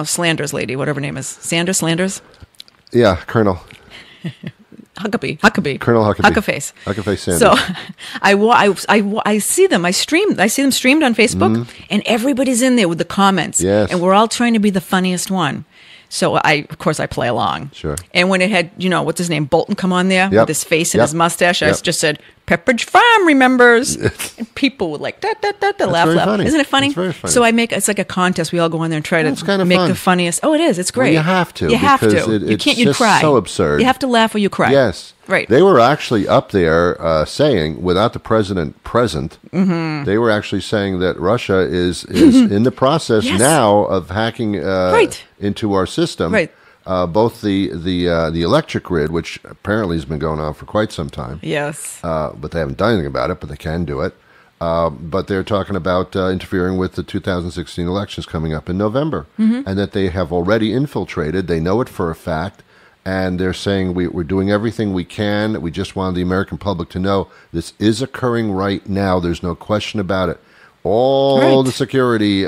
S4: Slanders lady, whatever her name is, Slanders.
S3: yeah, Colonel
S4: Huckabee.
S3: Colonel Huckabee.
S4: Huckaface.
S3: Huckaface Sanders.
S4: So I see them. I see them streamed on Facebook, and everybody's in there with the comments.
S3: Yes.
S4: And we're all trying to be the funniest one. So of course, I play along.
S3: Sure.
S4: And when it had, what's his name, Bolton, come on there
S3: Yep.
S4: with his face and
S3: Yep.
S4: his mustache, I
S3: Yep.
S4: just said, Pepperidge Farm remembers. And people would like, laugh.
S3: very funny.
S4: Isn't it funny?
S3: It's very funny.
S4: So it's like a contest. We all go in there and try
S3: It's
S4: to
S3: kind of
S4: make
S3: fun.
S4: the funniest. Oh, it is. It's great.
S3: Well, you have to.
S4: You have
S3: because
S4: to. You
S3: it's
S4: can't, you
S3: just
S4: cry.
S3: so absurd.
S4: You have to laugh or you cry.
S3: Yes.
S4: Right.
S3: They were actually up there saying, without the president present, they were actually saying that Russia is in the process
S4: Yes.
S3: now of hacking
S4: Right.
S3: into our system.
S4: Right.
S3: Both the electric grid, which apparently has been going on for quite some time.
S4: Yes.
S3: But they haven't done anything about it, but they can do it. But they're talking about interfering with the 2016 elections coming up in November, and that they have already infiltrated. They know it for a fact, and they're saying we're doing everything we can. We just want the American public to know this is occurring right now. There's no question about it. All
S4: Right.
S3: the security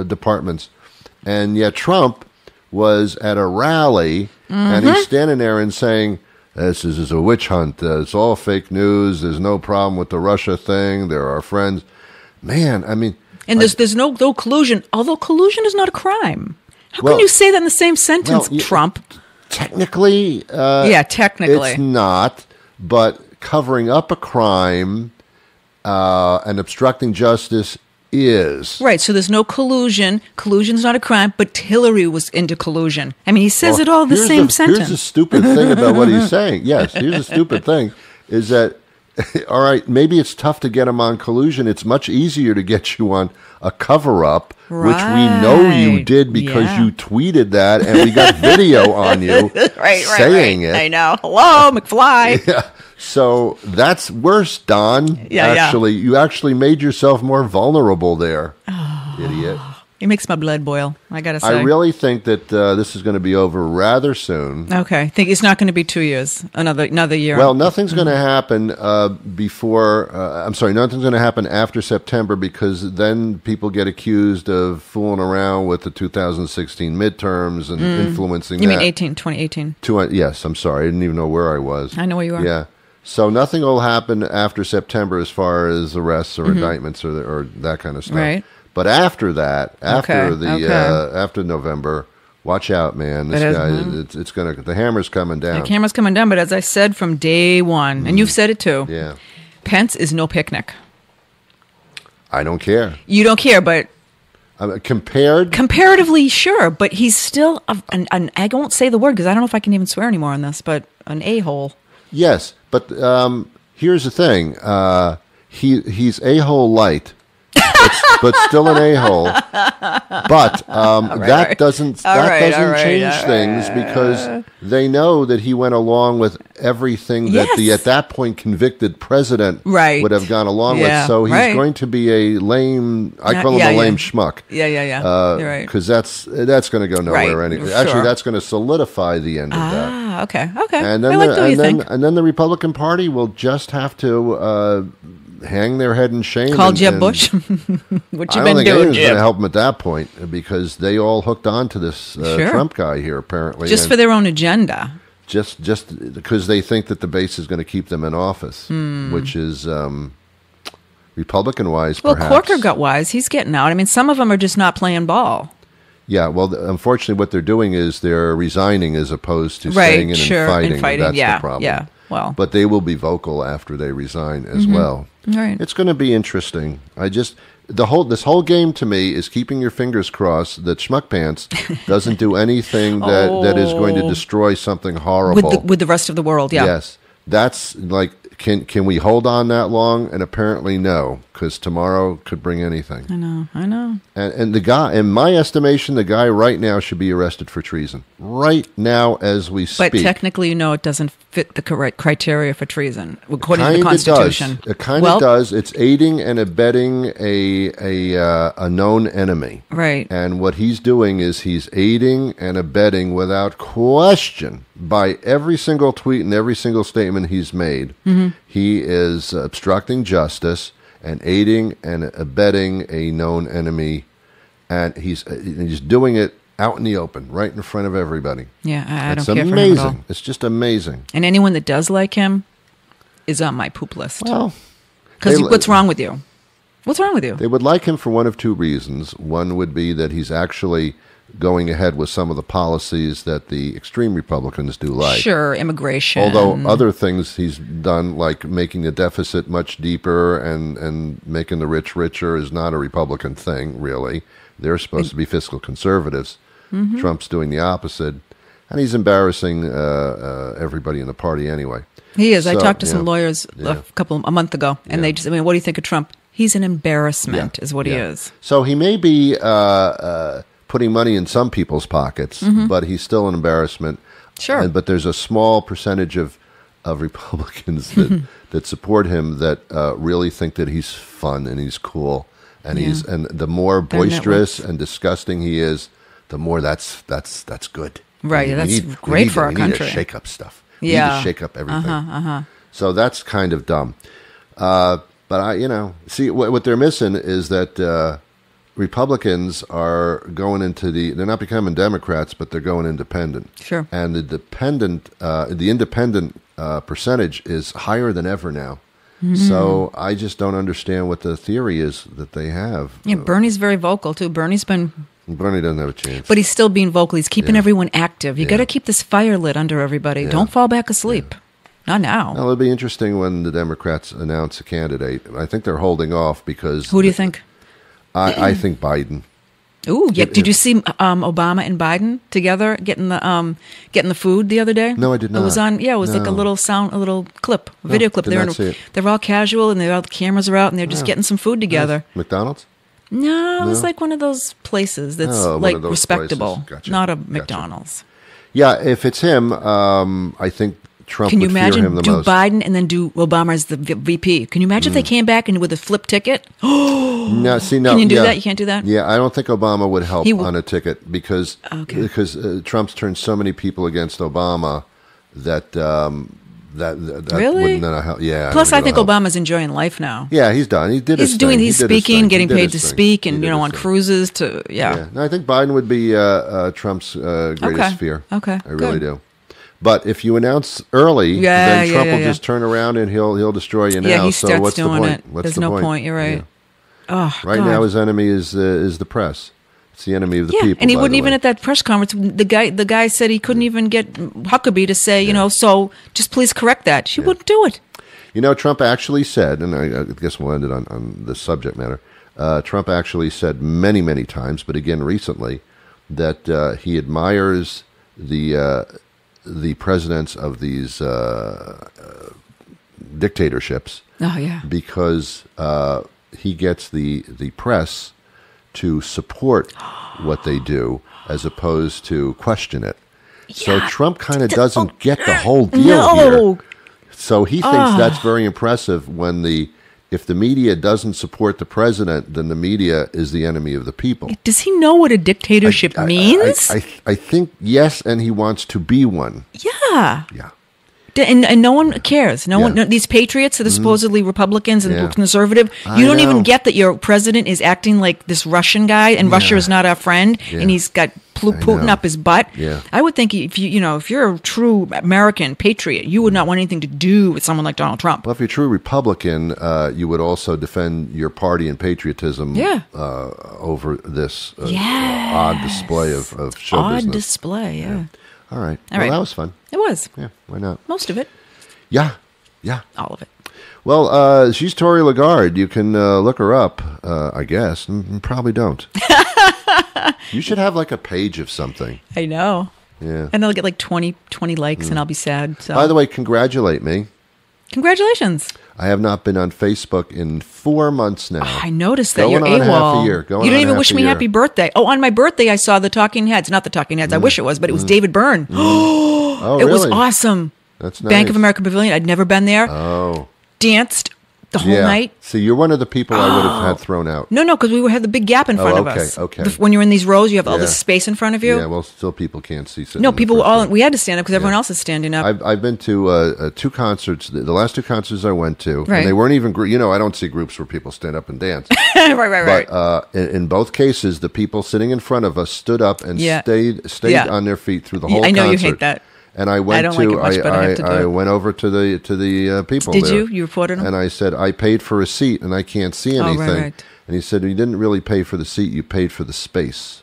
S3: departments. And yet Trump was at a rally, and he's standing there and saying, this is a witch hunt. It's all fake news. There's no problem with the Russia thing. They're our friends. Man, I mean...
S4: And there's no collusion, although collusion is not a crime. How
S3: Well-
S4: can you say that in the same sentence,
S3: Well,
S4: Trump?
S3: Technically...
S4: Technically.
S3: It's not, but covering up a crime and obstructing justice is.
S4: Right, so there's no collusion. Collusion's not a crime, but Hillary was into collusion. I mean, he says it all in the
S3: Here's
S4: same sentence.
S3: Here's the stupid thing about what he's saying. Yes, here's the stupid thing, is that, all right, maybe it's tough to get him on collusion. It's much easier to get you on a cover-up, which we know you
S4: Right.
S3: did because
S4: Yeah.
S3: you tweeted that, and we got video on you saying it.
S4: I know. Hello, McFly.
S3: Yeah. So that's worse, Don.
S4: Yeah, yeah.
S3: Actually, you actually made yourself more vulnerable there, idiot.
S4: It makes my blood boil, I gotta say.
S3: I really think that this is going to be over rather soon.
S4: Okay, I think it's not going to be 2 years. Another year.
S3: Well, nothing's going to happen before. Nothing's going to happen after September, because then people get accused of fooling around with the 2016 midterms and influencing.
S4: you
S3: that.
S4: mean 2018?
S3: Yes, I'm sorry. I didn't even know where I was.
S4: I know where you are.
S3: Yeah. So nothing will happen after September as far as arrests or indictments or that kind of stuff.
S4: Right.
S3: But after that, after
S4: Okay.
S3: after November, watch out, man. This guy, it's gonna. The hammer's coming down.
S4: The camera's coming down, but as I said from day one, and you've said it too,
S3: Yeah.
S4: Pence is no picnic.
S3: I don't care.
S4: You don't care, but
S3: Compared,
S4: comparatively, sure, but he's still an I won't say the word because I don't know if I can even swear anymore on this, but an a-hole.
S3: yes. But here's the thing. He's a-hole light. But still an a-hole. But that doesn't change things because they know that he went along with everything that the
S4: Yes.
S3: at that point convicted president
S4: Right.
S3: would have gone along
S4: Yeah,
S3: with. So he's
S4: right.
S3: going to be a lame. I call him
S4: Yeah,
S3: a lame
S4: yeah.
S3: schmuck.
S4: Yeah. You're right.
S3: Because that's going to go nowhere
S4: Right,
S3: anyway.
S4: sure.
S3: Actually, that's going to solidify the end of that.
S4: Ah, okay.
S3: And then
S4: I like the way you think.
S3: and then the Republican Party will just have to hang their head in shame.
S4: Call
S3: and-
S4: Jeb
S3: and
S4: Bush. What you
S3: I don't
S4: been
S3: think
S4: doing,
S3: anyone's going to
S4: Jeb?
S3: help them at that point because they all hooked on to this
S4: Sure.
S3: Trump guy here, apparently.
S4: Just
S3: and
S4: for their own agenda.
S3: just because they think that the base is going to keep them in office, which is Republican-wise,
S4: Well,
S3: perhaps.
S4: Corker got wise. He's getting out. I mean, some of them are just not playing ball.
S3: Yeah, well, unfortunately, what they're doing is they're resigning as opposed to
S4: Right,
S3: staying in
S4: sure,
S3: and
S4: and
S3: fighting.
S4: fighting,
S3: That's
S4: yeah,
S3: the problem.
S4: yeah, well.
S3: But they will be vocal after they resign as well.
S4: Right.
S3: It's going to be interesting. This whole game to me is keeping your fingers crossed that Schmuck Pants doesn't do anything that is going to destroy something horrible.
S4: With the rest of the world, yeah.
S3: Yes, that's like. Can we hold on that long? And apparently no, because tomorrow could bring anything.
S4: I know.
S3: And the guy, in my estimation, the guy right now should be arrested for treason. Right now, as we speak.
S4: But technically, it doesn't fit the correct criteria for treason, according to the
S3: Kinda
S4: Constitution.
S3: does. It kind of does. It's aiding and abetting a known enemy.
S4: Right.
S3: And what he's doing is he's aiding and abetting without question by every single tweet and every single statement he's made.
S4: Mm-hmm.
S3: He is obstructing justice and aiding and abetting a known enemy. And he's doing it out in the open, right in front of everybody.
S4: Yeah, I don't
S3: It's
S4: care for him at
S3: amazing.
S4: all.
S3: It's just amazing.
S4: And anyone that does like him is on my poop list.
S3: Well,
S4: Because
S3: they-
S4: what's wrong with you? What's wrong with you?
S3: They would like him for one of two reasons. One would be that he's actually going ahead with some of the policies that the extreme Republicans do like.
S4: Sure, immigration.
S3: Although other things he's done, like making the deficit much deeper and making the rich richer, is not a Republican thing, really. They're supposed to be fiscal conservatives. Trump's doing the opposite. And he's embarrassing everybody in the party anyway.
S4: He is. I
S3: So,
S4: talked to some
S3: yeah.
S4: lawyers a month ago, and they just, what do you think of Trump? He's an embarrassment,
S3: Yeah.
S4: is what he
S3: Yeah.
S4: is.
S3: So he may be putting money in some people's pockets, but he's still an embarrassment.
S4: Sure.
S3: But there's a small percentage of Republicans that support him that really think that he's fun and he's cool, and and the more boisterous and disgusting he is, the more that's good.
S4: Right, that's great for our country.
S3: We need to shake up stuff. We
S4: Yeah.
S3: need to shake up everything. So that's kind of dumb. But see what they're missing is that Republicans are going into they're not becoming Democrats, but they're going independent.
S4: Sure.
S3: And the independent percentage is higher than ever now. So I just don't understand what the theory is that they have.
S4: Yeah, Bernie's very vocal, too. Bernie doesn't have a chance.
S3: But
S4: he's still being vocal. He's keeping everyone active. You got to keep this fire lit under everybody.
S3: Yeah.
S4: Don't fall back asleep. Not now.
S3: Well, it'll be interesting when the Democrats announce a candidate. I think they're holding off because...
S4: Who do you think?
S3: I think Biden.
S4: Ooh, yeah. Did you see Obama and Biden together getting the food the other day?
S3: No, I did not.
S4: It was on. Yeah, it was like a little clip, a video clip.
S3: did not see it.
S4: They're all casual, and the cameras are out, and they're just getting some food together.
S3: McDonald's?
S4: No, it was like one of those places that's like
S3: those
S4: respectable,
S3: places. Gotcha.
S4: not a
S3: Gotcha.
S4: McDonald's.
S3: Yeah, if it's him, I think Trump
S4: Can you
S3: would fear
S4: imagine
S3: him the
S4: do
S3: most.
S4: Biden and then do Obama as the VP? Can you imagine if they came back and with a flip ticket?
S3: No, see, no,
S4: Can you do
S3: yeah.
S4: that? You can't do that?
S3: Yeah, I don't think Obama would help
S4: He
S3: on a ticket because Trump's turned so many people against Obama that
S4: Really?
S3: wouldn't help. Yeah.
S4: Plus, I think
S3: it'll help.
S4: Obama's enjoying life now.
S3: Yeah, he's done. He did.
S4: He's
S3: his
S4: doing.
S3: thing.
S4: He's
S3: He did his
S4: speaking,
S3: thing.
S4: getting
S3: He did
S4: paid
S3: his
S4: to
S3: thing.
S4: speak,
S3: He
S4: and
S3: did his
S4: on
S3: thing.
S4: cruises to yeah.
S3: No, I think Biden would be Trump's greatest fear.
S4: Okay,
S3: I really
S4: good.
S3: do. But if you announce early, then Trump will
S4: yeah.
S3: just turn around and he'll destroy you now.
S4: Yeah, he
S3: so
S4: starts
S3: what's the
S4: doing
S3: point?
S4: it.
S3: What's
S4: There's
S3: the
S4: no point. You're right.
S3: Yeah.
S4: Oh,
S3: Right
S4: God.
S3: now, his enemy is the press. It's the enemy of the people.
S4: and he
S3: by
S4: wouldn't
S3: the
S4: even
S3: way.
S4: at that press conference. The guy said he couldn't even get Huckabee to say, so just please correct that. She wouldn't do it.
S3: Trump actually said, and I guess we'll end it on this subject matter. Trump actually said many, many times, but again recently, that he admires the presidents of these dictatorships.
S4: Oh yeah.
S3: Because he gets the press to support what they do as opposed to question it. So Trump kind of doesn't get the whole deal here. So he thinks that's very impressive when if the media doesn't support the president, then the media is the enemy of the people.
S4: Does he know what a dictatorship means?
S3: I think yes, and he wants to be one.
S4: Yeah.
S3: Yeah.
S4: And no one cares. No
S3: Yeah.
S4: one. No, these patriots that are supposedly Republicans and
S3: Yeah.
S4: conservative.
S3: I
S4: You don't
S3: know.
S4: even get that your president is acting like this Russian guy, and Russia is not our friend, and he's got Putin
S3: know.
S4: up his butt.
S3: Yeah.
S4: I would think if if you're a true American patriot, you would not want anything to do with someone like Donald Trump.
S3: Well, if you're a true Republican, you would also defend your party and patriotism over this odd display of show
S4: Odd
S3: business.
S4: display. Yeah.
S3: All right.
S4: All
S3: Well,
S4: right.
S3: that was fun.
S4: It was
S3: Yeah, why not?
S4: most of it,
S3: Yeah.
S4: all of it.
S3: Well, she's Tori LaGarde. You can look her up, I guess. Probably don't. You should have like a page of something.
S4: I know.
S3: Yeah.
S4: And I'll get like 20 likes, and I'll be sad. So.
S3: By the way, congratulate me.
S4: Congratulations.
S3: I have not been on Facebook in 4 months now.
S4: I noticed that.
S3: Going
S4: You're
S3: on
S4: AWOL.
S3: half a year. Going
S4: You didn't
S3: on
S4: even
S3: half
S4: wish
S3: a
S4: me
S3: year.
S4: happy birthday. Oh, on my birthday, I saw the Talking Heads. Not the Talking Heads. I wish it was, but it was David Byrne.
S3: Oh,
S4: It was
S3: really?
S4: awesome.
S3: That's nice.
S4: Bank of America Pavilion. I'd never been there.
S3: Oh.
S4: Danced the whole night.
S3: See, you're one of the people I would have had thrown out.
S4: No, because we had the big gap in front of
S3: okay,
S4: us.
S3: okay.
S4: When you're in these rows, you have all
S3: Yeah.
S4: this space in front of you.
S3: Yeah, well, still people can't see. Sitting
S4: No,
S3: in the
S4: people
S3: front
S4: all.
S3: row.
S4: We had to stand up because everyone else is standing up.
S3: I've been to 2 concerts. The last 2 concerts I went to,
S4: Right.
S3: and they weren't even. I don't see groups where people stand up and dance.
S4: right.
S3: But in both cases, the people sitting in front of us stood up and
S4: Yeah.
S3: stayed
S4: Yeah.
S3: on their feet through the whole
S4: I know
S3: concert.
S4: you hate that.
S3: And I went
S4: I don't like it much, but I have to do
S3: I
S4: it.
S3: went over to the people.
S4: Did
S3: there,
S4: you? You reported them?
S3: And I said, I paid for a seat and I can't see anything.
S4: right.
S3: And he said, you didn't really pay for the seat, you paid for the space.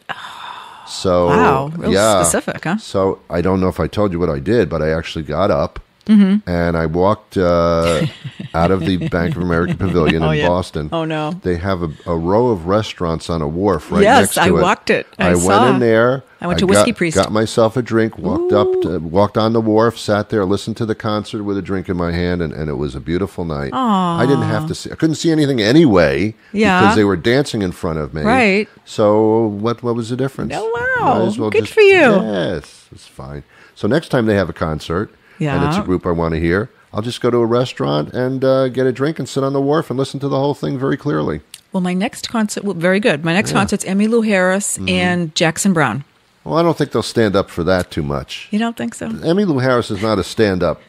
S3: So
S4: Wow, real specific, huh?
S3: So I don't know if I told you what I did, but I actually got up
S4: Mm-hmm.
S3: and I walked out of the Bank of America Pavilion in Boston.
S4: Oh, no.
S3: They have a row of restaurants on a wharf right
S4: Yes,
S3: next to it.
S4: I walked it. I
S3: went
S4: saw.
S3: in there.
S4: I went to Whiskey Priest.
S3: Got myself a drink, walked on the wharf, sat there, listened to the concert with a drink in my hand, and it was a beautiful night.
S4: Aw.
S3: I didn't have to see. I couldn't see anything anyway because they were dancing in front of me.
S4: Right.
S3: So what was the difference?
S4: Oh, wow.
S3: Might as well
S4: Good for you.
S3: Yes, it's fine. So next time they have a concert, and it's a group I want to hear, I'll just go to a restaurant and get a drink and sit on the wharf and listen to the whole thing very clearly.
S4: Well, my next concert, very good. My next concert's Emmylou Harris and Jackson Brown.
S3: Well, I don't think they'll stand up for that too much.
S4: You don't think so?
S3: Emmylou Harris is not a stand-up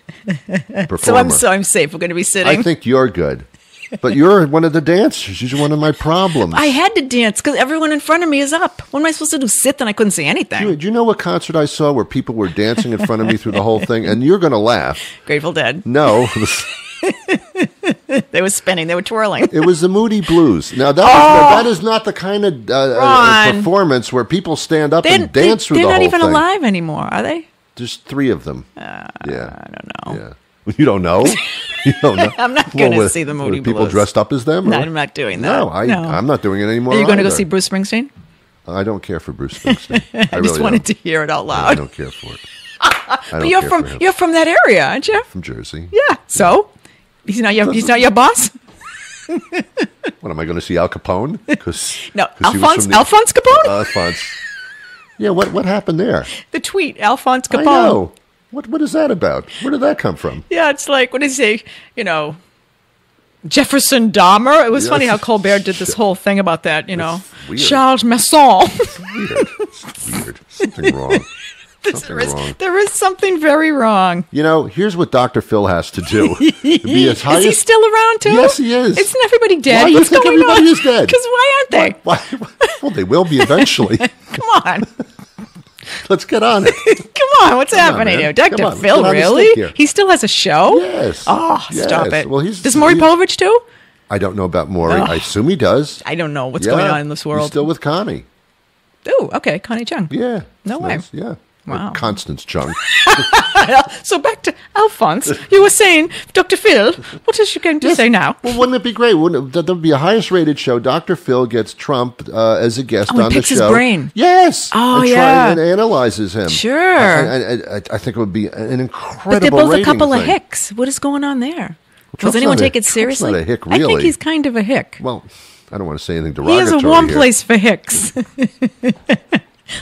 S3: performer.
S4: So I'm safe. We're going to be sitting.
S3: I think you're good. But you're one of the dancers. You're one of my problems.
S4: I had to dance because everyone in front of me is up. What am I supposed to do? Sit? Then I couldn't see anything.
S3: Do you know what concert I saw where people were dancing in front of me through the whole thing? And you're going to laugh.
S4: Grateful Dead.
S3: No.
S4: They were spinning. They were twirling.
S3: It was the Moody Blues. Now, that is not the kind of performance where people stand up and dance through the whole thing.
S4: They're not even alive anymore, are they?
S3: There's 3 of them.
S4: I don't know.
S3: Yeah. You don't know? You don't know?
S4: I'm not going to see the Moody Blues.
S3: People dressed up as them?
S4: No, I'm not doing that.
S3: No, I'm not doing it anymore.
S4: Are you going to go
S3: either.
S4: see Bruce Springsteen?
S3: I don't care for Bruce Springsteen.
S4: I just wanted to hear it out loud.
S3: I don't care for it.
S4: But you're from that area, aren't you?
S3: From Jersey.
S4: Yeah. So he's not your boss.
S3: What am I going to see Al Capone?
S4: No, Alphonse Capone.
S3: Alphonse. Yeah. What happened there?
S4: The tweet, Alphonse Capone.
S3: I know. What is that about? Where did that come from?
S4: Yeah, it's like, what does he say? Jefferson Dahmer. It was funny how Colbert did this whole thing about that, Charles Masson.
S3: It's weird. Something wrong.
S4: There is something very wrong.
S3: Here's what Dr. Phil has to do. Is
S4: he still around, too?
S3: Yes, he is.
S4: Isn't everybody dead?
S3: Why do you think everybody is dead?
S4: Because why aren't they?
S3: Why? Well, they will be eventually.
S4: Come on.
S3: Let's get on it.
S4: Come on, what's happening here? Dr. Phil, really? He still has a show?
S3: Yes.
S4: Oh, stop it.
S3: Well,
S4: does Maury Povich too?
S3: I don't know about Maury. I assume he does.
S4: I don't know what's going on in this world.
S3: He's still with Connie.
S4: Oh, okay. Connie Chung.
S3: Yeah.
S4: No way.
S3: Nice. Yeah.
S4: Wow.
S3: Constance Chung.
S4: So back to Alphonse. You were saying, Dr. Phil, what is she going to say now?
S3: Well, wouldn't it be great? That would be a highest rated show. Dr. Phil gets Trump as a guest on the show.
S4: Picks his brain.
S3: Yes.
S4: Oh,
S3: and analyzes him.
S4: Sure.
S3: I think it would be an incredible
S4: But they're both a
S3: rating
S4: couple of
S3: thing.
S4: hicks. What is going on there?
S3: Trump's
S4: Does anyone
S3: not
S4: take it seriously?
S3: Trump's not a hick, really.
S4: I think he's kind of a hick.
S3: Well, I don't want to say anything
S4: He
S3: derogatory
S4: is a warm
S3: here.
S4: place for hicks.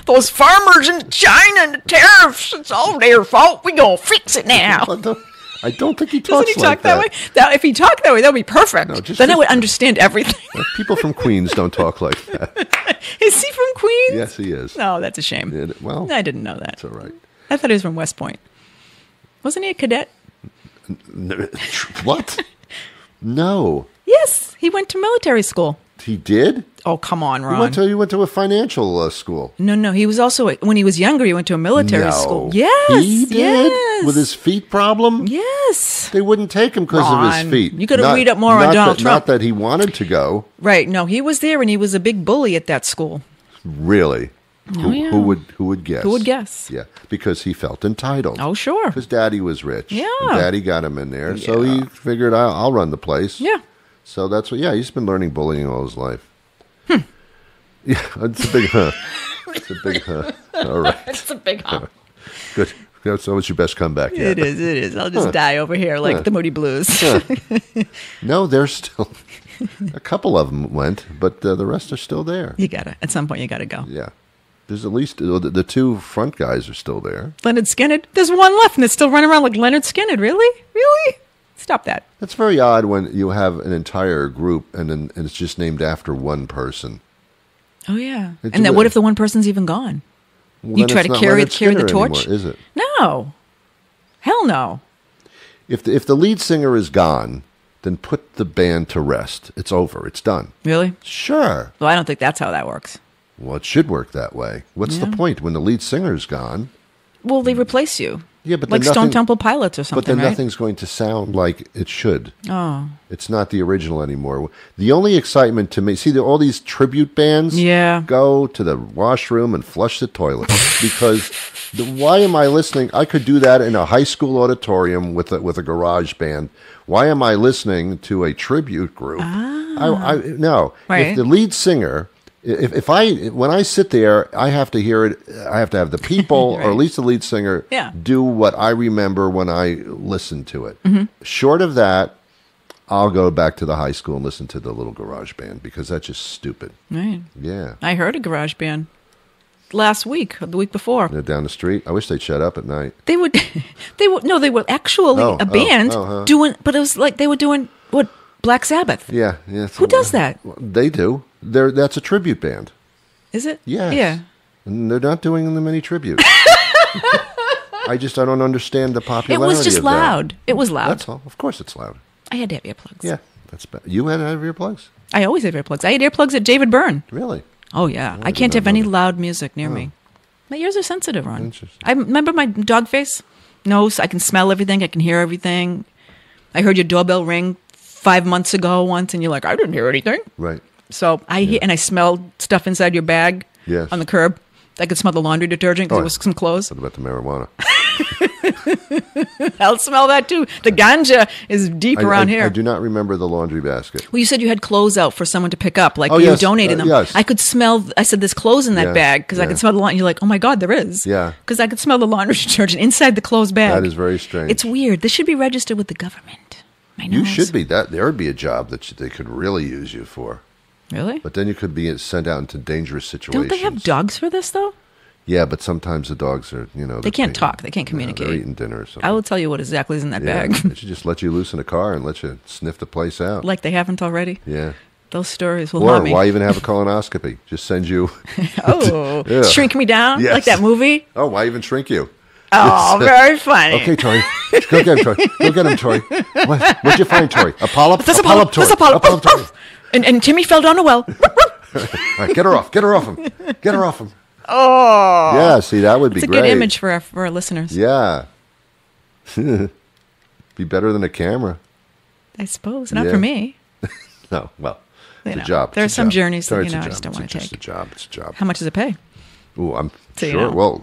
S4: Those farmers in China and the tariffs, it's all their fault. We gonna fix it now.
S3: I don't think he talks
S4: Doesn't he
S3: like
S4: talk that way? Now, if he talked that way, that would be perfect.
S3: No,
S4: then I would understand everything.
S3: People from Queens don't talk like that.
S4: Is he from Queens?
S3: Yes, he is.
S4: No, that's a shame.
S3: Well,
S4: I didn't know that.
S3: That's all right.
S4: I thought he was from West Point. Wasn't he a cadet?
S3: What? No.
S4: Yes, he went to military school.
S3: He did?
S4: Oh, come on, Ron.
S3: He went to a financial school.
S4: No. He was also, when he was younger, he went to a military school. Yes.
S3: He did?
S4: Yes.
S3: With his feet problem?
S4: Yes.
S3: They wouldn't take him because of his feet.
S4: You got to read up more on Donald Trump.
S3: Not that he wanted to go.
S4: Right. No, he was there and he was a big bully at that school.
S3: Really?
S4: Yeah.
S3: Who would guess?
S4: Who would guess?
S3: Yeah, because he felt entitled.
S4: Oh, sure.
S3: Because Daddy was rich.
S4: Yeah.
S3: And Daddy got him in there, so he figured, I'll run the place.
S4: Yeah.
S3: So that's what. Yeah, he's been learning bullying all his life. Yeah, it's a big It's a big All right.
S4: It's a big huh.
S3: Good. That's always your best comeback.
S4: It is. I'll just die over here like the Moody Blues.
S3: No, there's still a couple of them went, but the rest are still there.
S4: At some point you gotta go.
S3: Yeah. There's at least the 2 front guys are still there.
S4: Leonard Skinner. There's one left and it's still running around like Leonard Skinner. Really? Stop that.
S3: That's very odd when you have an entire group and it's just named after one person.
S4: Oh, yeah. And then what if the one person's even gone?
S3: Well,
S4: you try to carry the torch?
S3: Anymore, is it?
S4: No. Hell no.
S3: If the lead singer is gone, then put the band to rest. It's over. It's done.
S4: Really?
S3: Sure.
S4: Well, I don't think that's how that works.
S3: Well, it should work that way. What's the point when the lead singer's gone?
S4: Well, they replace you.
S3: Yeah, but
S4: like
S3: then
S4: Stone
S3: nothing-
S4: Temple Pilots or something,
S3: But then
S4: right?
S3: nothing's going to sound like it should.
S4: Oh.
S3: It's not the original anymore. The only excitement to me, see, all these tribute bands
S4: Yeah.
S3: go to the washroom and flush the toilet because why am I listening? I could do that in a high school auditorium with a garage band. Why am I listening to a tribute group? No.
S4: Right.
S3: If the lead singer, when I sit there, I have to hear it. I have to have the people,
S4: Right.
S3: or at least the lead singer,
S4: Yeah.
S3: do what I remember when I listened to it.
S4: Mm-hmm.
S3: Short of that, I'll go back to the high school and listen to the little garage band because that's just stupid.
S4: Right.
S3: Yeah.
S4: I heard a garage band last week, or the week before.
S3: They're down the street. I wish they'd shut up at night.
S4: They were actually a band doing, but it was like they were doing what, Black Sabbath.
S3: Yeah.
S4: Who does that?
S3: They do. That's a tribute band.
S4: Is it?
S3: Yes.
S4: Yeah.
S3: And they're not doing them any tribute. I don't understand the
S4: It
S3: popularity
S4: was just
S3: of that.
S4: loud. It was loud.
S3: That's all. Of course it's loud.
S4: I had to have earplugs.
S3: Yeah. That's bad. You had to have earplugs?
S4: I always have earplugs. I had earplugs at David Byrne.
S3: Really?
S4: Oh, yeah. I
S3: did
S4: can't
S3: not
S4: have
S3: know
S4: any
S3: that.
S4: loud music near me. My ears are sensitive, Ron.
S3: Interesting.
S4: I remember my dog face. Nose, I can smell everything. I can hear everything. I heard your doorbell ring 5 months ago once, and you're like, I didn't hear anything.
S3: Right.
S4: So I smelled stuff inside your bag
S3: Yes.
S4: on the curb. I could smell the laundry detergent because
S3: Oh,
S4: there was some clothes.
S3: What about the marijuana?
S4: I'll smell that too. The ganja is deep around here.
S3: I do not remember the laundry basket.
S4: Well, you said you had clothes out for someone to pick up, like
S3: Oh,
S4: you
S3: yes.
S4: donated them.
S3: Yes.
S4: I could smell. I said, "There's clothes in that
S3: Yeah,
S4: bag," because I
S3: yeah.
S4: could smell the laundry. You're like, "Oh my God, there is."
S3: Yeah.
S4: Because I could smell the laundry detergent inside the clothes bag.
S3: That is very strange.
S4: It's weird. This should be registered with the government. My nose.
S3: You should be. There would be a job that they could really use you for.
S4: Really?
S3: But then you could be sent out into dangerous situations.
S4: Don't they have dogs for this though?
S3: Yeah, but sometimes the dogs are,
S4: They can't talk. They can't communicate.
S3: They're eating dinner or something.
S4: I will tell you what exactly is in that
S3: Yeah,
S4: bag,
S3: they should just let you loose in a car and let you sniff the place out.
S4: like they haven't already.
S3: Yeah.
S4: Those stories will
S3: Or
S4: haunt me.
S3: why even have a colonoscopy? Just send you.
S4: Oh,
S3: Yeah.
S4: shrink me down
S3: Yes.
S4: like that movie.
S3: Oh, why even shrink you?
S4: Oh, very funny.
S3: Okay, Tori. Go get him, Tori. Go get him, Tori. What'd you find, Tori? A polyp?
S4: That's a
S3: polyp,
S4: polyp.
S3: Tori.
S4: That's a polyp.
S3: A polyp, Tori.
S4: And Timmy fell down a well.
S3: All right, get her off. Get her off him. Get her off him.
S4: Oh,
S3: Yeah, see, that would be
S4: it's a
S3: great.
S4: good image for our listeners.
S3: Yeah. Be better than a camera.
S4: I suppose not
S3: Yeah.
S4: for me.
S3: No, well,
S4: You
S3: it's
S4: know,
S3: a job.
S4: there
S3: It's
S4: are
S3: a
S4: some
S3: job.
S4: journeys that,
S3: Sorry,
S4: you
S3: it's a
S4: know, I
S3: job.
S4: just don't
S3: It's
S4: wanna
S3: just
S4: take.
S3: a job. It's a job.
S4: How much does it pay?
S3: Ooh, I'm
S4: So you
S3: sure.
S4: know.
S3: Well,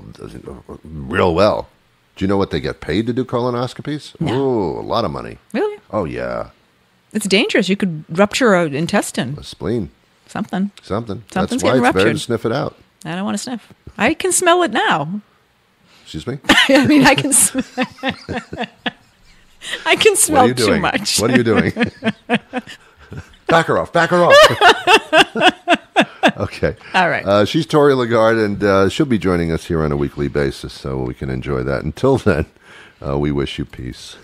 S3: real well. Do you know what they get paid to do colonoscopies?
S4: No.
S3: Ooh, a lot of money.
S4: Really?
S3: Oh yeah,
S4: It's dangerous. You could rupture an intestine.
S3: a spleen,
S4: Something.
S3: something.
S4: Something's
S3: That's why
S4: getting
S3: it's better to
S4: ruptured.
S3: sniff it out.
S4: I don't want to sniff. I can smell it now.
S3: Excuse me.
S4: I mean, I can. I can
S3: What
S4: smell
S3: are you
S4: too
S3: doing?
S4: much.
S3: What are you doing? Back her off. Back her off. Okay.
S4: All right.
S3: She's Tori LaGarde, and she'll be joining us here on a weekly basis, so we can enjoy that. Until then, we wish you peace.